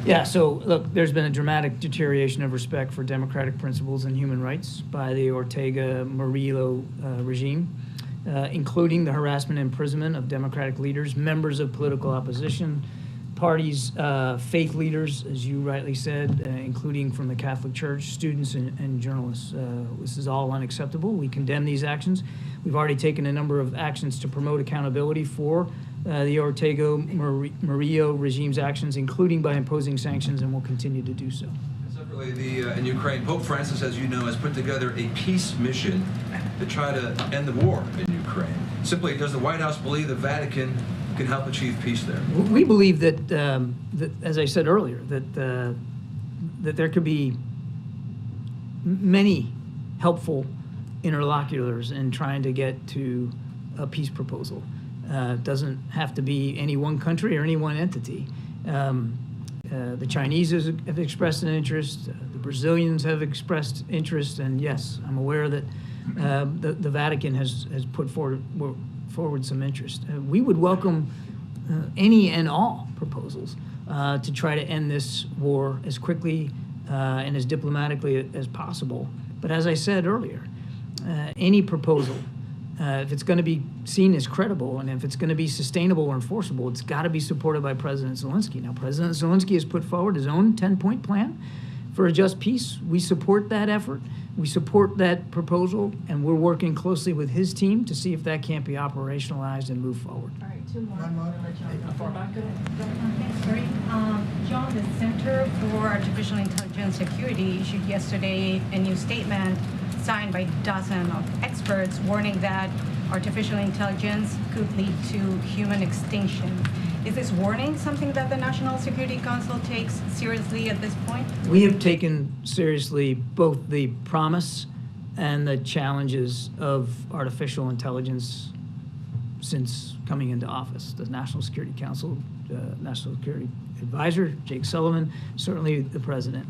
Yeah, so look, there's been a dramatic deterioration of respect for democratic principles and human rights by the Ortega-Murillo regime, including the harassment and imprisonment of democratic leaders, members of political opposition, party's faith leaders, as you rightly said, including from the Catholic Church, students and journalists. This is all unacceptable. We condemn these actions. We've already taken a number of actions to promote accountability for the Ortega Murillo regime's actions, including by imposing sanctions, and will continue to do so. Separately, in Ukraine, Pope Francis, as you know, has put together a peace mission to try to end the war in Ukraine. Simply, does the White House believe the Vatican can help achieve peace there? We believe that, as I said earlier, that there could be many helpful interlocutors in trying to get to a peace proposal. It doesn't have to be any one country or any one entity. The Chinese have expressed an interest, the Brazilians have expressed interest, and yes, I'm aware that the Vatican has put forward some interest. We would welcome any and all proposals to try to end this war as quickly and as diplomatically as possible. But as I said earlier, any proposal, if it's going to be seen as credible and if it's going to be sustainable or enforceable, it's got to be supported by President Zelensky. Now, President Zelensky has put forward his own 10-point plan for a just peace. We support that effort. We support that proposal, and we're working closely with his team to see if that can't be operationalized and move forward. All right, two more. I'm going to let John go back. Thanks, Gary. John, the Center for Artificial Intelligence Security issued yesterday a new statement signed by dozens of experts warning that artificial intelligence could lead to human extinction. Is this warning something that the National Security Council takes seriously at this point? We have taken seriously both the promise and the challenges of artificial intelligence since coming into office. The National Security Council, National Security Advisor, Jake Sullivan, certainly the President.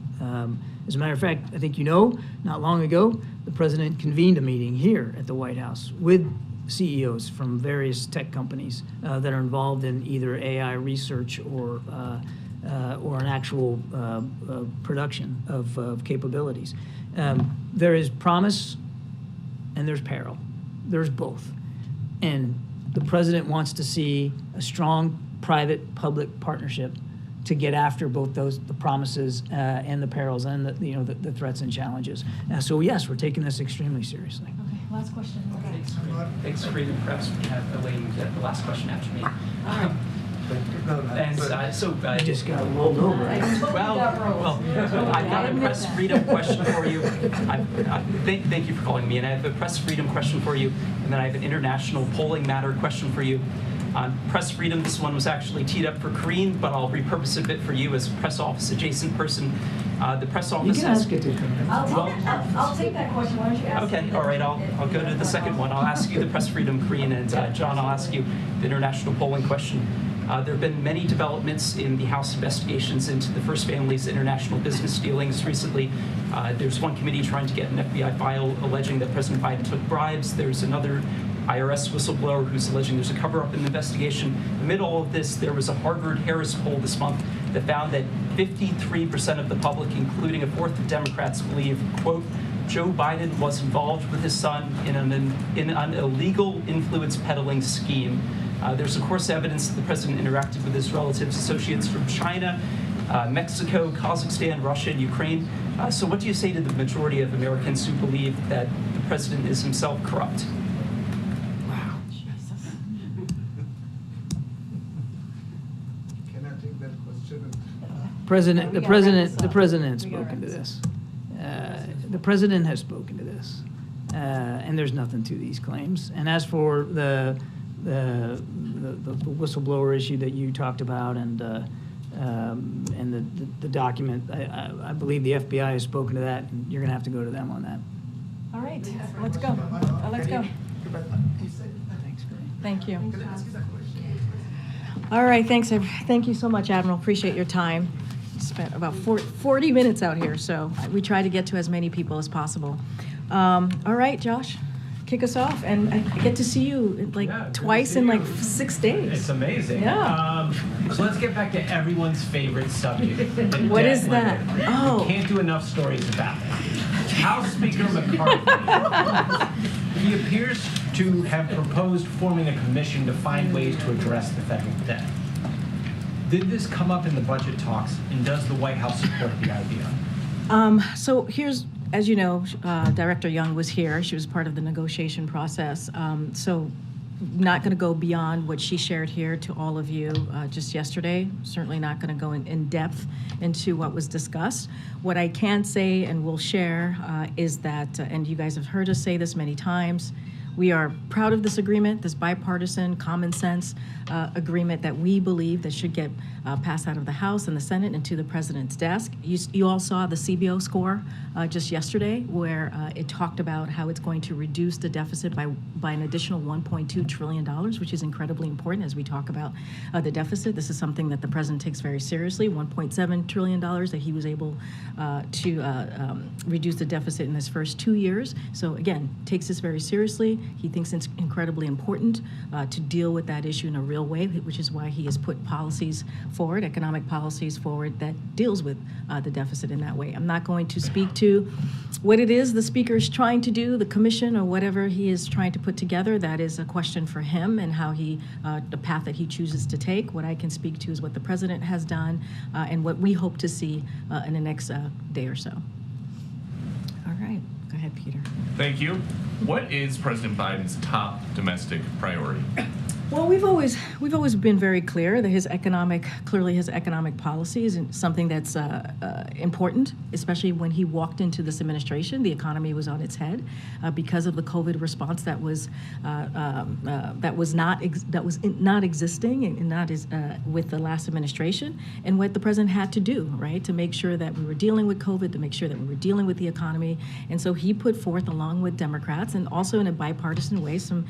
As a matter of fact, I think you know, not long ago, the President convened a meeting here at the White House with CEOs from various tech companies that are involved in either AI research or an actual production of capabilities. There is promise and there's peril. There's both. And the President wants to see a strong private-public partnership to get after both the promises and the perils and the threats and challenges. So yes, we're taking this extremely seriously. Okay, last question. Okay. Thanks, Freedom Press. We have Elaine get the last question after me. I just got rolled over. Well, I've got a press freedom question for you. Thank you for calling me. And I have a press freedom question for you. And then I have an international polling matter question for you. On press freedom, this one was actually teed up for Karine, but I'll repurpose it a bit for you as a press office adjacent person. The press office has... I'll take that question. Why don't you ask? Okay, all right, I'll go to the second one. I'll ask you the press freedom, Karine, and John, I'll ask you the international polling question. There have been many developments in the House investigations into the First Family's international business dealings recently. There's one committee trying to get an FBI file alleging that President Biden took bribes. There's another IRS whistleblower who's alleging there's a cover-up in the investigation. Amid all of this, there was a Harvard-Harris poll this month that found that 53% of the public, including a fourth of Democrats, believe, quote, Joe Biden was involved with his son in an illegal influence peddling scheme. There's, of course, evidence that the president interacted with his relatives, associates from China, Mexico, Kazakhstan, Russia, and Ukraine. So what do you say to the majority of Americans who believe that the president is himself corrupt? The president has spoken to this. The president has spoken to this, and there's nothing to these claims. And as for the whistleblower issue that you talked about, and the document, I believe the FBI has spoken to that, and you're going to have to go to them on that. All right, let's go. Let's go. Thank you. All right, thanks. Thank you so much, Admiral. Appreciate your time. Spent about 40 minutes out here, so we try to get to as many people as possible. All right, Josh, kick us off, and I get to see you twice in 6 days. It's amazing. Yeah. So let's get back to everyone's favorite subject. What is that? Oh. We can't do enough stories about it. House Speaker McCarthy. He appears to have proposed forming a commission to find ways to address the federal debt. Did this come up in the budget talks, and does the White House support the idea? So here's, as you know, Director Young was here. She was part of the negotiation process. So not going to go beyond what she shared here to all of you just yesterday. Certainly not going to go in depth into what was discussed. What I can say and will share is that, and you guys have heard us say this many times, we are proud of this agreement, this bipartisan, common sense agreement that we believe that should get passed out of the House and the Senate and to the President's desk. You all saw the CBO score just yesterday, where it talked about how it's going to reduce the deficit by an additional $1.2 trillion, which is incredibly important as we talk about the deficit. This is something that the President takes very seriously, $1.7 trillion that he was able to reduce the deficit in his first 2 years. So again, takes this very seriously. He thinks it's incredibly important to deal with that issue in a real way, which is why he has put policies forward, economic policies forward, that deals with the deficit in that way. I'm not going to speak to what it is the Speaker is trying to do, the commission, or whatever he is trying to put together. That is a question for him and how the path that he chooses to take. What I can speak to is what the President has done and what we hope to see in the next day or so. All right. Go ahead, Peter. Thank you. What is President Biden's top domestic priority? Well, we've always been very clear that his economic policy is something that's important, especially when he walked into this administration. The economy was on its head because of the COVID response that was not existing and not with the last administration, and what the president had to do, right, to make sure that we were dealing with COVID, to make sure that we were dealing with the economy. And so he put forth, along with Democrats and also in a bipartisan way, some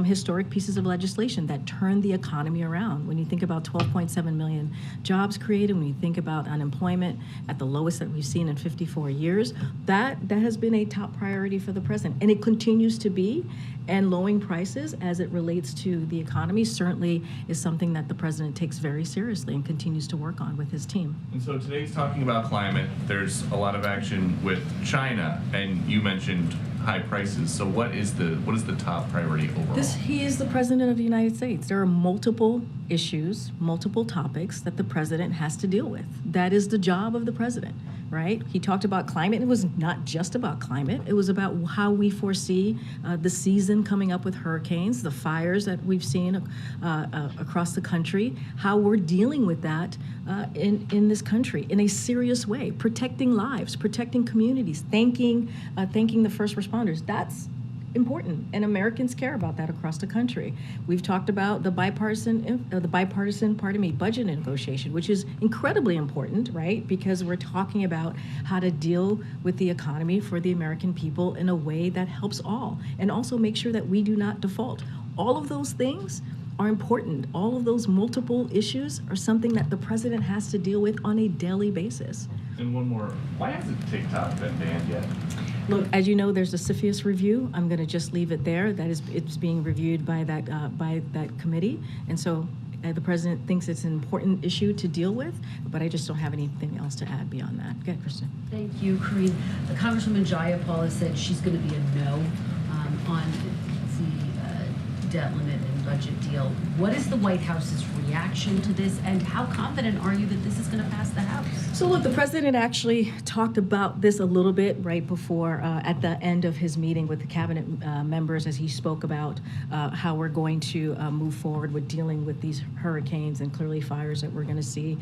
historic pieces of legislation that turned the economy around. When you think about 12.7 million jobs created, when you think about unemployment at the lowest that we've seen in 54 years, that has been a top priority for the president, and it continues to be. And lowering prices as it relates to the economy certainly is something that the president takes very seriously and continues to work on with his team. And so today's talking about climate. There's a lot of action with China, and you mentioned high prices. So what is the top priority overall? He is the president of the United States. There are multiple issues, multiple topics that the president has to deal with. That is the job of the president, right? He talked about climate. It was not just about climate. It was about how we foresee the season coming up with hurricanes, the fires that we've seen across the country, how we're dealing with that in this country in a serious way, protecting lives, protecting communities, thanking the first responders. That's important, and Americans care about that across the country. We've talked about the bipartisan budget negotiation, which is incredibly important, right? Because we're talking about how to deal with the economy for the American people in a way that helps all, and also make sure that we do not default. All of those things are important. All of those multiple issues are something that the president has to deal with on a daily basis. And one more, why hasn't TikTok been banned yet? Look, as you know, there's a CFIUS review. I'm going to just leave it there. It's being reviewed by that committee, and so the president thinks it's an important issue to deal with. But I just don't have anything else to add beyond that. Go ahead, Kristen. Thank you, Karine. Congresswoman Jayapal has said she's going to be a no on the debt limit and budget deal. What is the White House's reaction to this, and how confident are you that this is going to pass the House? So look, the president actually talked about this a little bit right before, at the end of his meeting with the cabinet members, as he spoke about how we're going to move forward with dealing with these hurricanes and clearly fires that we're going to see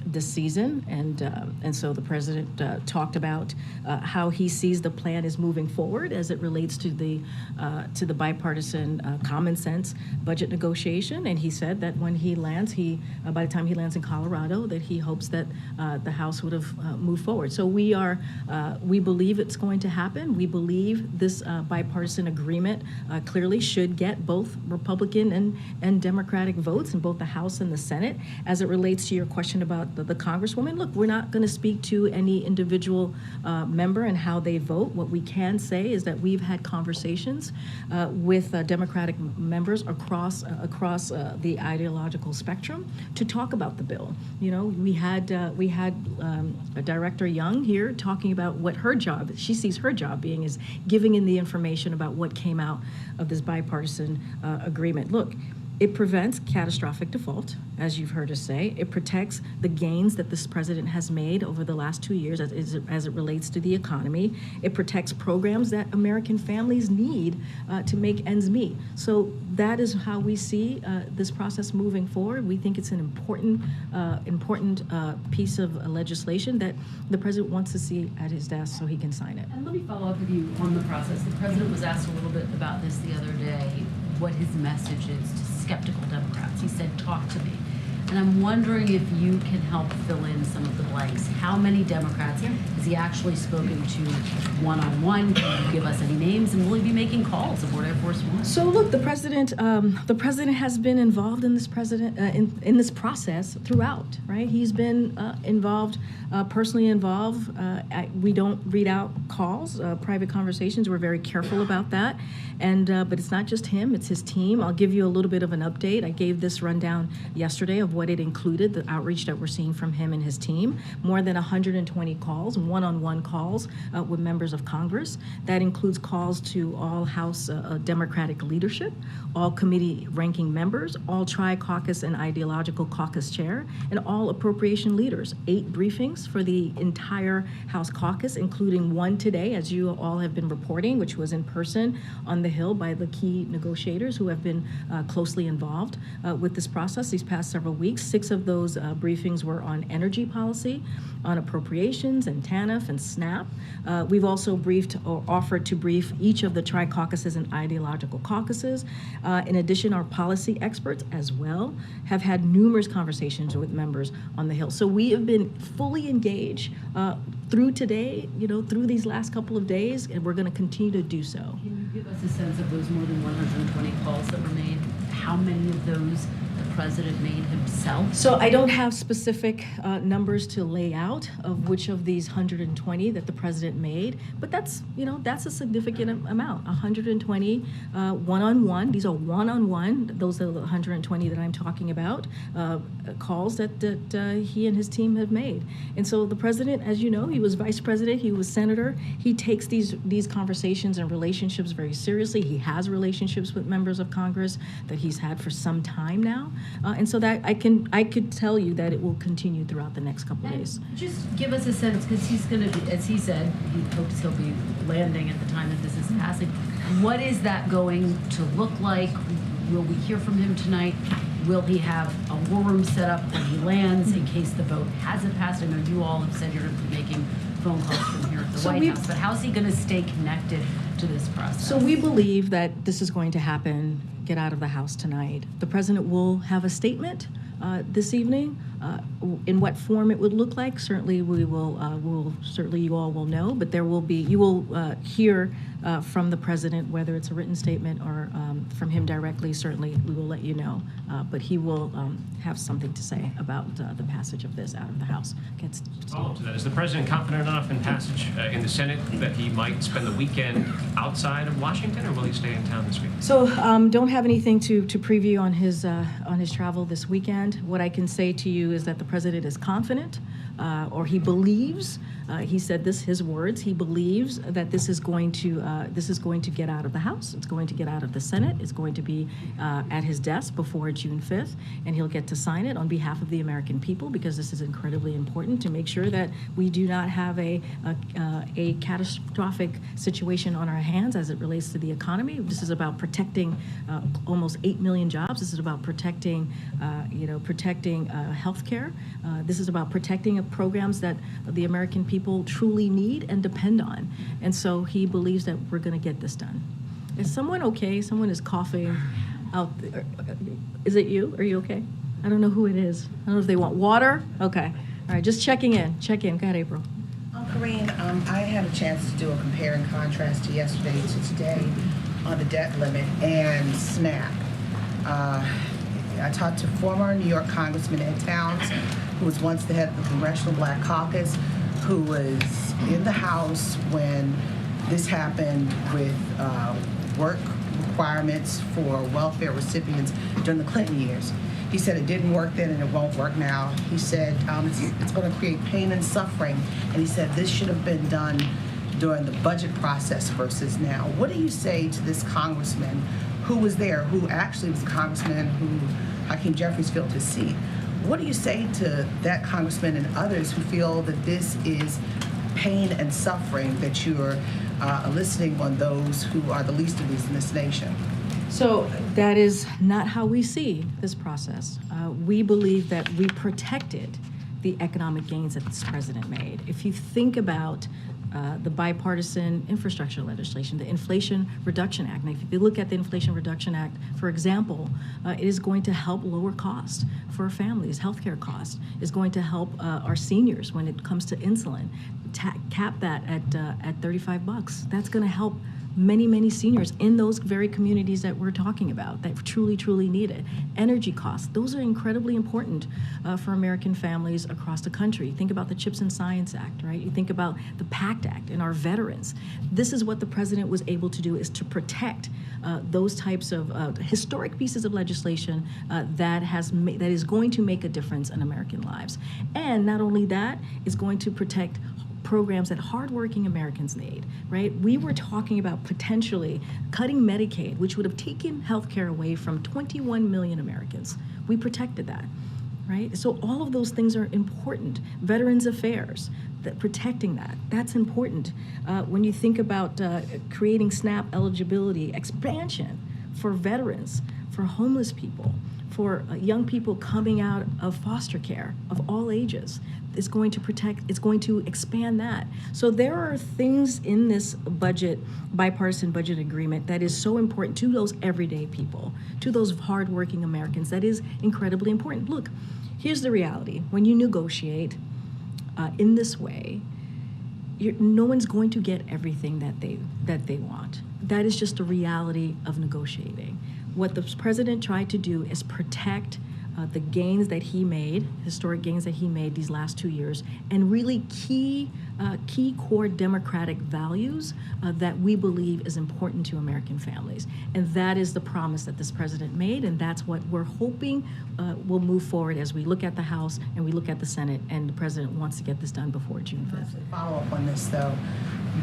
this season. And so the president talked about how he sees the plan is moving forward as it relates to the bipartisan common sense budget negotiation. And he said that when he lands, by the time he lands in Colorado, that he hopes that the House would have moved forward. So we believe it's going to happen. We believe this bipartisan agreement clearly should get both Republican and Democratic votes in both the House and the Senate. As it relates to your question about the Congresswoman, look, we're not going to speak to any individual member and how they vote. What we can say is that we've had conversations with Democratic members across the ideological spectrum to talk about the bill. You know, we had Director Young here talking about what she sees her job being is giving in the information about what came out of this bipartisan agreement. Look, It prevents catastrophic default, as you've heard us say. It protects the gains that this president has made over the last 2 years as it relates to the economy. It protects programs that American families need to make ends meet. So that is how we see this process moving forward. We think it's an important piece of legislation that the president wants to see at his desk so he can sign it. And let me follow up with you on the process. The president was asked a little bit about this the other day, what his message is to skeptical Democrats. He said, talk to me. And I'm wondering if you can help fill in some of the blanks. How many Democrats has he actually spoken to one-on-one? Can you give us any names? And will he be making calls aboard Air Force One? So look, the president has been involved in this in this process throughout, right? He's been involved, personally involved. We don't read out calls, private conversations. We're very careful about that. And but it's not just him; it's his team. I'll give you a little bit of an update. I gave this rundown yesterday of what it included, the outreach that we're seeing from him and his team. More than 120 calls, one-on-one calls with members of Congress. That includes calls to all House Democratic leadership, all committee ranking members, all tri-caucus and ideological caucus chair, and all appropriation leaders. 8 briefings for the entire House caucus, including one today, as you all have been reporting, which was in person on the Hill by the key negotiators who have been closely involved with this process these past several weeks. 6 of those briefings were on energy policy, on appropriations and TANF and SNAP. We've also briefed or offered to brief each of the tri-caucuses and ideological caucuses. In addition, our policy experts as well have had numerous conversations with members on the Hill. So we have been fully engaged through today, through these last couple of days, and we're going to continue to do so. Can you give us a sense of those more than 120 calls that were made? How many of those the president made himself? So I don't have specific numbers to lay out of which of these 120 that the president made, but that's a significant amount. 120 one-on-one. These are one-on-one. Those are the 120 that I'm talking about. Calls that he and his team have made. And so the president, as you know, he was vice president. He was senator. He takes these conversations and relationships very seriously. He has relationships with members of Congress that he's had for some time now. And so that I could tell you that it will continue throughout the next couple of days. Just give us a sense, because he's going to be, as he said, he hopes he'll be landing at the time that this is passing. What is that going to look like? Will we hear from him tonight? Will he have a war room set up when he lands in case the vote hasn't passed? I know you all have said you're going to be making phone calls from here at the White House, but how's he going to stay connected to this process? So we believe that this is going to happen, get out of the House tonight. The president will have a statement this evening. In what form it would look like, certainly we will. Certainly you all will know, but you will hear from the president, whether it's a written statement or from him directly. Certainly we will let you know, but he will have something to say about the passage of this out of the House. Follow-up to that: is the president confident enough in passage in the Senate that he might spend the weekend outside of Washington, or will he stay in town this week? So don't have anything to preview on his travel this weekend. What I can say to you is that the president is confident, or he believes. He said this, his words. He believes that this is going to get out of the House. It's going to get out of the Senate. It's going to be at his desk before June 5th, and he'll get to sign it on behalf of the American people, because this is incredibly important to make sure that we do not have a catastrophic situation on our hands as it relates to the economy. This is about protecting almost 8 million jobs. This is about protecting health care. This is about protecting programs that the American people truly need and depend on. And so he believes that we're going to get this done. Is someone okay? Someone is coughing out there. Is it you? Are you okay? I don't know who it is. I don't know if they want water. Okay. All right, just checking in. Check in. Go ahead, April. Karine, I had a chance to do a compare and contrast to yesterday to today on the debt limit and SNAP. I talked to former New York Congressman Ed Towns, who was once the head of the Congressional Black Caucus, who was in the House when this happened with work requirements for welfare recipients during the Clinton years. He said it didn't work then and it won't work now. He said it's going to create pain and suffering, and he said this should have been done during the budget process versus now. What do you say to this congressman who was there, who actually was a congressman who Hakeem Jeffries filled his seat. What do you say to that congressman and others who feel that this is pain and suffering that you're eliciting on those who are the least of these in this nation? So that is not how we see this process. We believe that we protected the economic gains that this president made. If you think about the bipartisan infrastructure legislation, the Inflation Reduction Act. Now, if you look at the Inflation Reduction Act, for example, it is going to help lower costs for families. Healthcare costs is going to help our seniors when it comes to insulin. Cap that at $35. That's going to help many, many seniors in those very communities that we're talking about that truly, truly need it. Energy costs, those are incredibly important for American families across the country. Think about the CHIPS and Science Act, right? You think about the PACT Act and our veterans. This is what the president was able to do, is to protect those types of historic pieces of legislation that is going to make a difference in American lives. And not only that, is going to protect programs that hardworking Americans need, right? We were talking about potentially cutting Medicaid, which would have taken health care away from 21 million Americans. We protected that, right? So all of those things are important. Veterans Affairs, protecting that's important. When you think about creating SNAP eligibility, expansion for veterans, for homeless people, for young people coming out of foster care of all ages, is going to protect, it's going to expand that. So there are things in this budget, bipartisan budget agreement, that is so important to those everyday people, to those hardworking Americans, that is incredibly important. Look, here's the reality. When you negotiate in this way, no one's going to get everything that they want. That is just a reality of negotiating. What the president tried to do is protect the gains that he made, historic gains that he made these last 2 years, and really key core democratic values that we believe is important to American families. And that is the promise that this president made, and that's what we're hoping will move forward as we look at the House and we look at the Senate, and the president wants to get this done before June 5th. Follow up on this, though.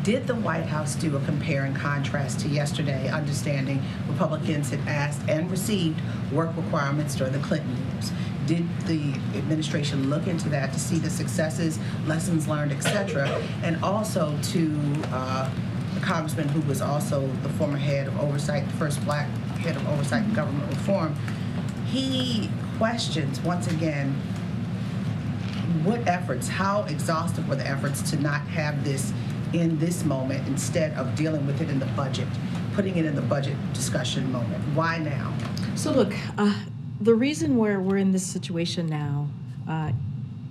Did the White House do a compare and contrast to yesterday, understanding Republicans had asked and received work requirements during the Clinton years? Did the administration look into that to see the successes, lessons learned, et cetera? And also to the congressman who was also the former head of oversight, the first black head of oversight and government reform, he questions, once again, what efforts, how exhaustive were the efforts to not have this in this moment instead of dealing with it in the budget, putting it in the budget discussion moment? Why now? So look, the reason where we're in this situation now,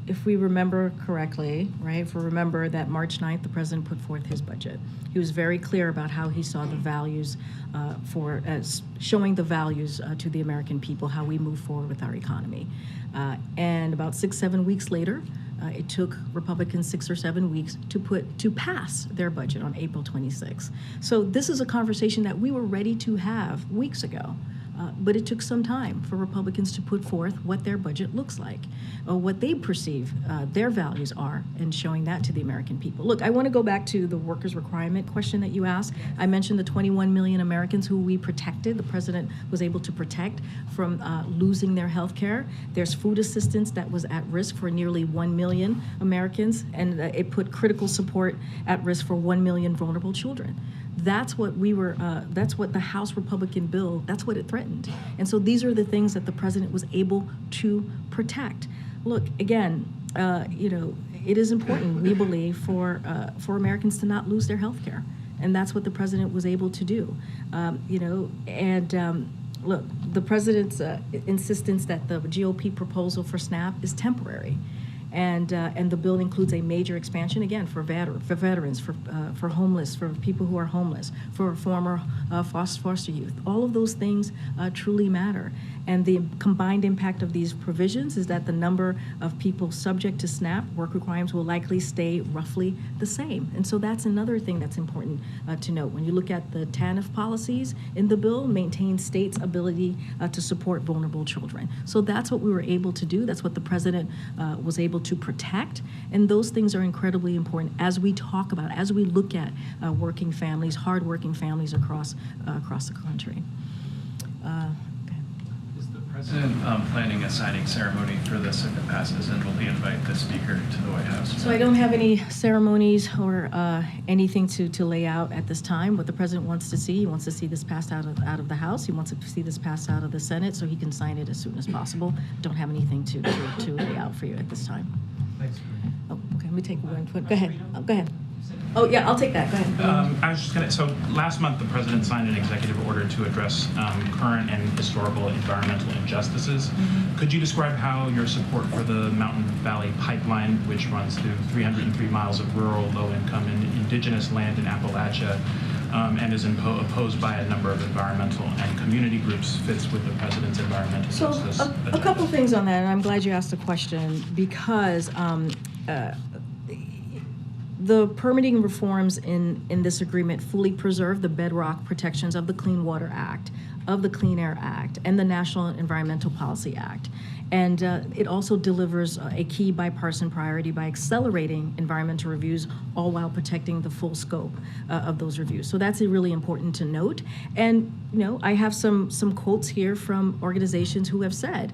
if we remember correctly, right, if we remember that March 9th, the president put forth his budget. He was very clear about how he saw the values showing the values to the American people, how we move forward with our economy. And about 6-7 weeks later, it took Republicans 6 or 7 weeks to pass their budget on April 26th. So this is a conversation that we were ready to have weeks ago. But it took some time for Republicans to put forth what their budget looks like, or what they perceive their values are, and showing that to the American people. Look, I want to go back to the workers' requirement question that you asked. I mentioned the 21 million Americans who we protected, the president was able to protect from losing their health care. There's food assistance that was at risk for nearly 1 million Americans, and it put critical support at risk for 1 million vulnerable children. That's what that's what the House Republican bill, that's what it threatened. And so these are the things that the president was able to protect. Look, again, it is important, we believe, for Americans to not lose their health care. And that's what the president was able to do. Look, the president's insistence that the GOP proposal for SNAP is temporary. And the bill includes a major expansion, again, for veterans, for homeless, for people who are homeless, for former foster youth. All of those things truly matter. And the combined impact of these provisions is that the number of people subject to SNAP work requirements will likely stay roughly the same. And so that's another thing that's important to note. When you look at the TANF policies in the bill, maintain states' ability to support vulnerable children. So that's what we were able to do. That's what the president was able to protect. And those things are incredibly important as we talk about, as we look at working families, hardworking families across the country. Is the president planning a signing ceremony for this if it passes, and will he invite the speaker to the White House? So I don't have any ceremonies or anything to lay out at this time. What the president wants to see, he wants to see this passed out of the House. He wants to see this passed out of the Senate so he can sign it as soon as possible. Don't have anything to lay out for you at this time. Thanks. Oh, okay, let me take one. Go ahead. Go ahead. Oh, yeah, I'll take that. Go ahead. I was just going to, so last month the president signed an executive order to address current and historical environmental injustices. Could you describe how your support for the Mountain Valley Pipeline, which runs through 303 miles of rural, low-income, and indigenous land in Appalachia, and is opposed by a number of environmental and community groups, fits with the president's environmental justice So agenda? a couple things on that, and I'm glad you asked the question because the permitting reforms in this agreement fully preserve the bedrock protections of the Clean Water Act, of the Clean Air Act, and the National Environmental Policy Act. And it also delivers a key bipartisan priority by accelerating environmental reviews, all while protecting the full scope of those reviews. So that's really important to note. And I have some quotes here from organizations who have said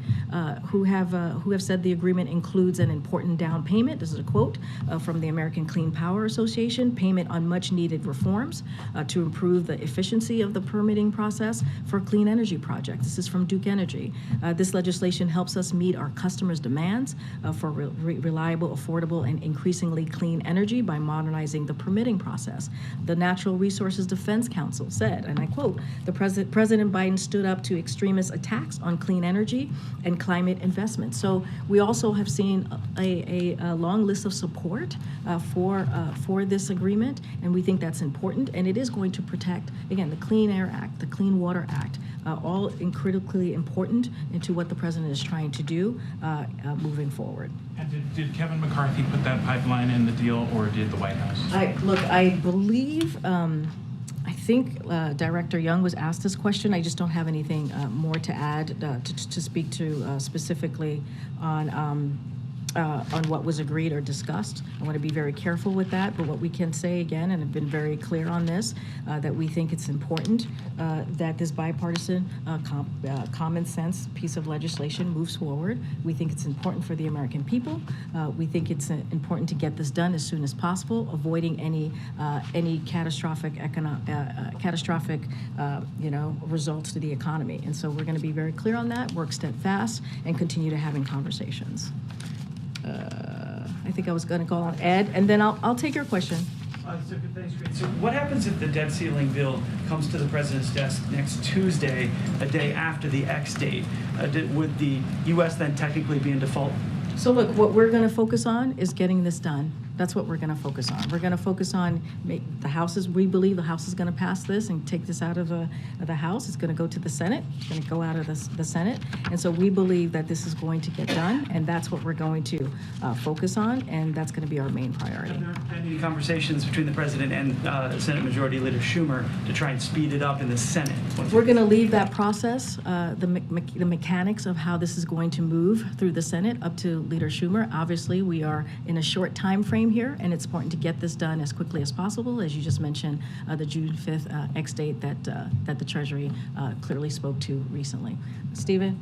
said the agreement includes an important down payment. This is a quote from the American Clean Power Association: payment on much-needed reforms to improve the efficiency of the permitting process for clean energy projects. This is from Duke Energy. This legislation helps us meet our customers' demands for reliable, affordable, and increasingly clean energy by modernizing the permitting process. The Natural Resources Defense Council said, and I quote, President Biden stood up to extremist attacks on clean energy and climate investment. So we also have seen a long list of support for this agreement, and we think that's important, and it is going to protect, again, the Clean Air Act, the Clean Water Act, all critically important into what the president is trying to do moving forward. And did Kevin McCarthy put that pipeline in the deal, or did the White House? I believe, I think Director Young was asked this question. I just don't have anything more to add to speak to specifically on what was agreed or discussed. I want to be very careful with that, but what we can say again, and have been very clear on this, that we think it's important that this bipartisan, common sense piece of legislation moves forward. We think it's important for the American people. We think it's important to get this done as soon as possible, avoiding any catastrophic results to the economy. And so we're going to be very clear on that, work steadfast, and continue to having conversations. I think I was going to call on Ed, and then I'll take your question. So what happens if the debt ceiling bill comes to the president's desk next Tuesday, a day after the X date? Would the U.S. then technically be in default? So look, what we're going to focus on is getting this done. That's what we're going to focus on. We're going to focus on the House's. We believe the House is going to pass this and take this out of the House. It's going to go to the Senate. It's going to go out of the Senate. And so we believe that this is going to get done, and that's what we're going to focus on, and that's going to be our main priority. Have there been any conversations between the president and Senate Majority Leader Schumer to try and speed it up in the Senate? We're going to leave that process, the mechanics of how this is going to move through the Senate up to Leader Schumer. Obviously, we are in a short time frame here, and it's important to get this done as quickly as possible. As you just mentioned, the June 5th X date that the Treasury clearly spoke to recently. Stephen?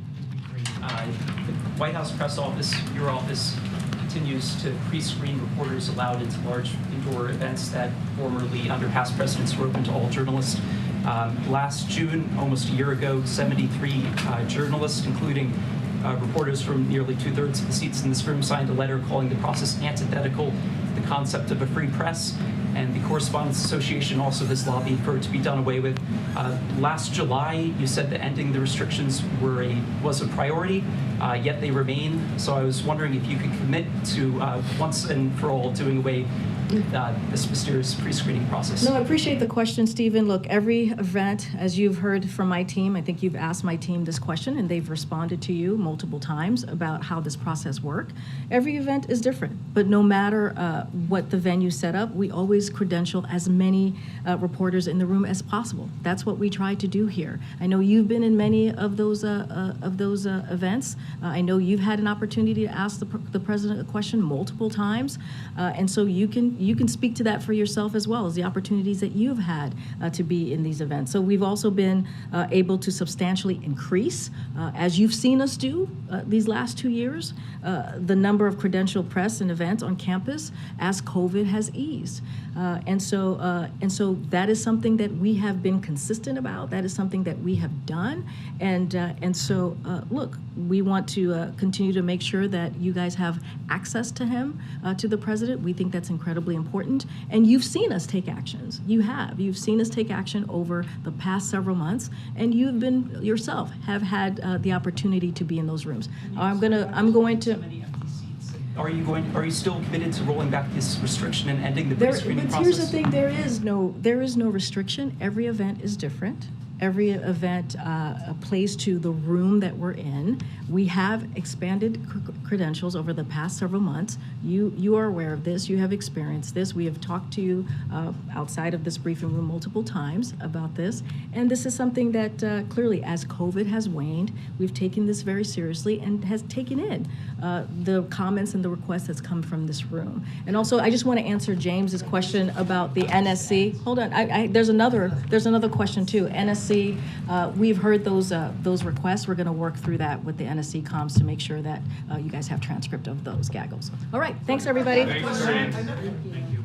The White House press office, your office, continues to pre-screen reporters allowed into large indoor events that formerly, under past presidents, were open to all journalists. Last June, almost a year ago, 73 journalists, including reporters from nearly 2/3 of the seats in this room, signed a letter calling the process antithetical to the concept of a free press. And the Correspondents Association also has lobbied for it to be done away with. Last July, you said that ending the restrictions was a priority, yet they remain. So I was wondering if you could commit to once and for all doing away with this mysterious pre-screening process. No, I appreciate the question, Stephen. Look, every event, as you've heard from my team, I think you've asked my team this question, and they've responded to you multiple times about how this process works. Every event is different, but no matter what the venue set up, we always credential as many reporters in the room as possible. That's what we try to do here. I know you've been in many of those events. I know you've had an opportunity to ask the president a question multiple times, and so you can speak to that for yourself as well as the opportunities that you've had to be in these events. So we've also been able to substantially increase, as you've seen us do these last 2 years, the number of credentialed press and events on campus as COVID has eased. And so that is something that we have been consistent about. That is something that we have done. And so, look, we want to continue to make sure that you guys have access to him, to the president. We think that's incredibly important. And you've seen us take actions. You've seen us take action over the past several months, and you've been yourself have had the opportunity to be in those rooms. I'm going to. Are you still committed to rolling back this restriction and ending the pre-screening process? Here's the thing: there is no restriction. Every event is different. Every event plays to the room that we're in. We have expanded credentials over the past several months. You are aware of this. You have experienced this. We have talked to you outside of this briefing room multiple times about this. And this is something that clearly, as COVID has waned, we've taken this very seriously and has taken in the comments and the requests that's come from this room. And also, I just want to answer James's question about the NSC. Hold on, there's another question too. NSC, we've heard those requests. We're going to work through that with the NSC comms to make sure that you guys have transcript of those gaggles. All right, thanks everybody. Thanks. Thank you.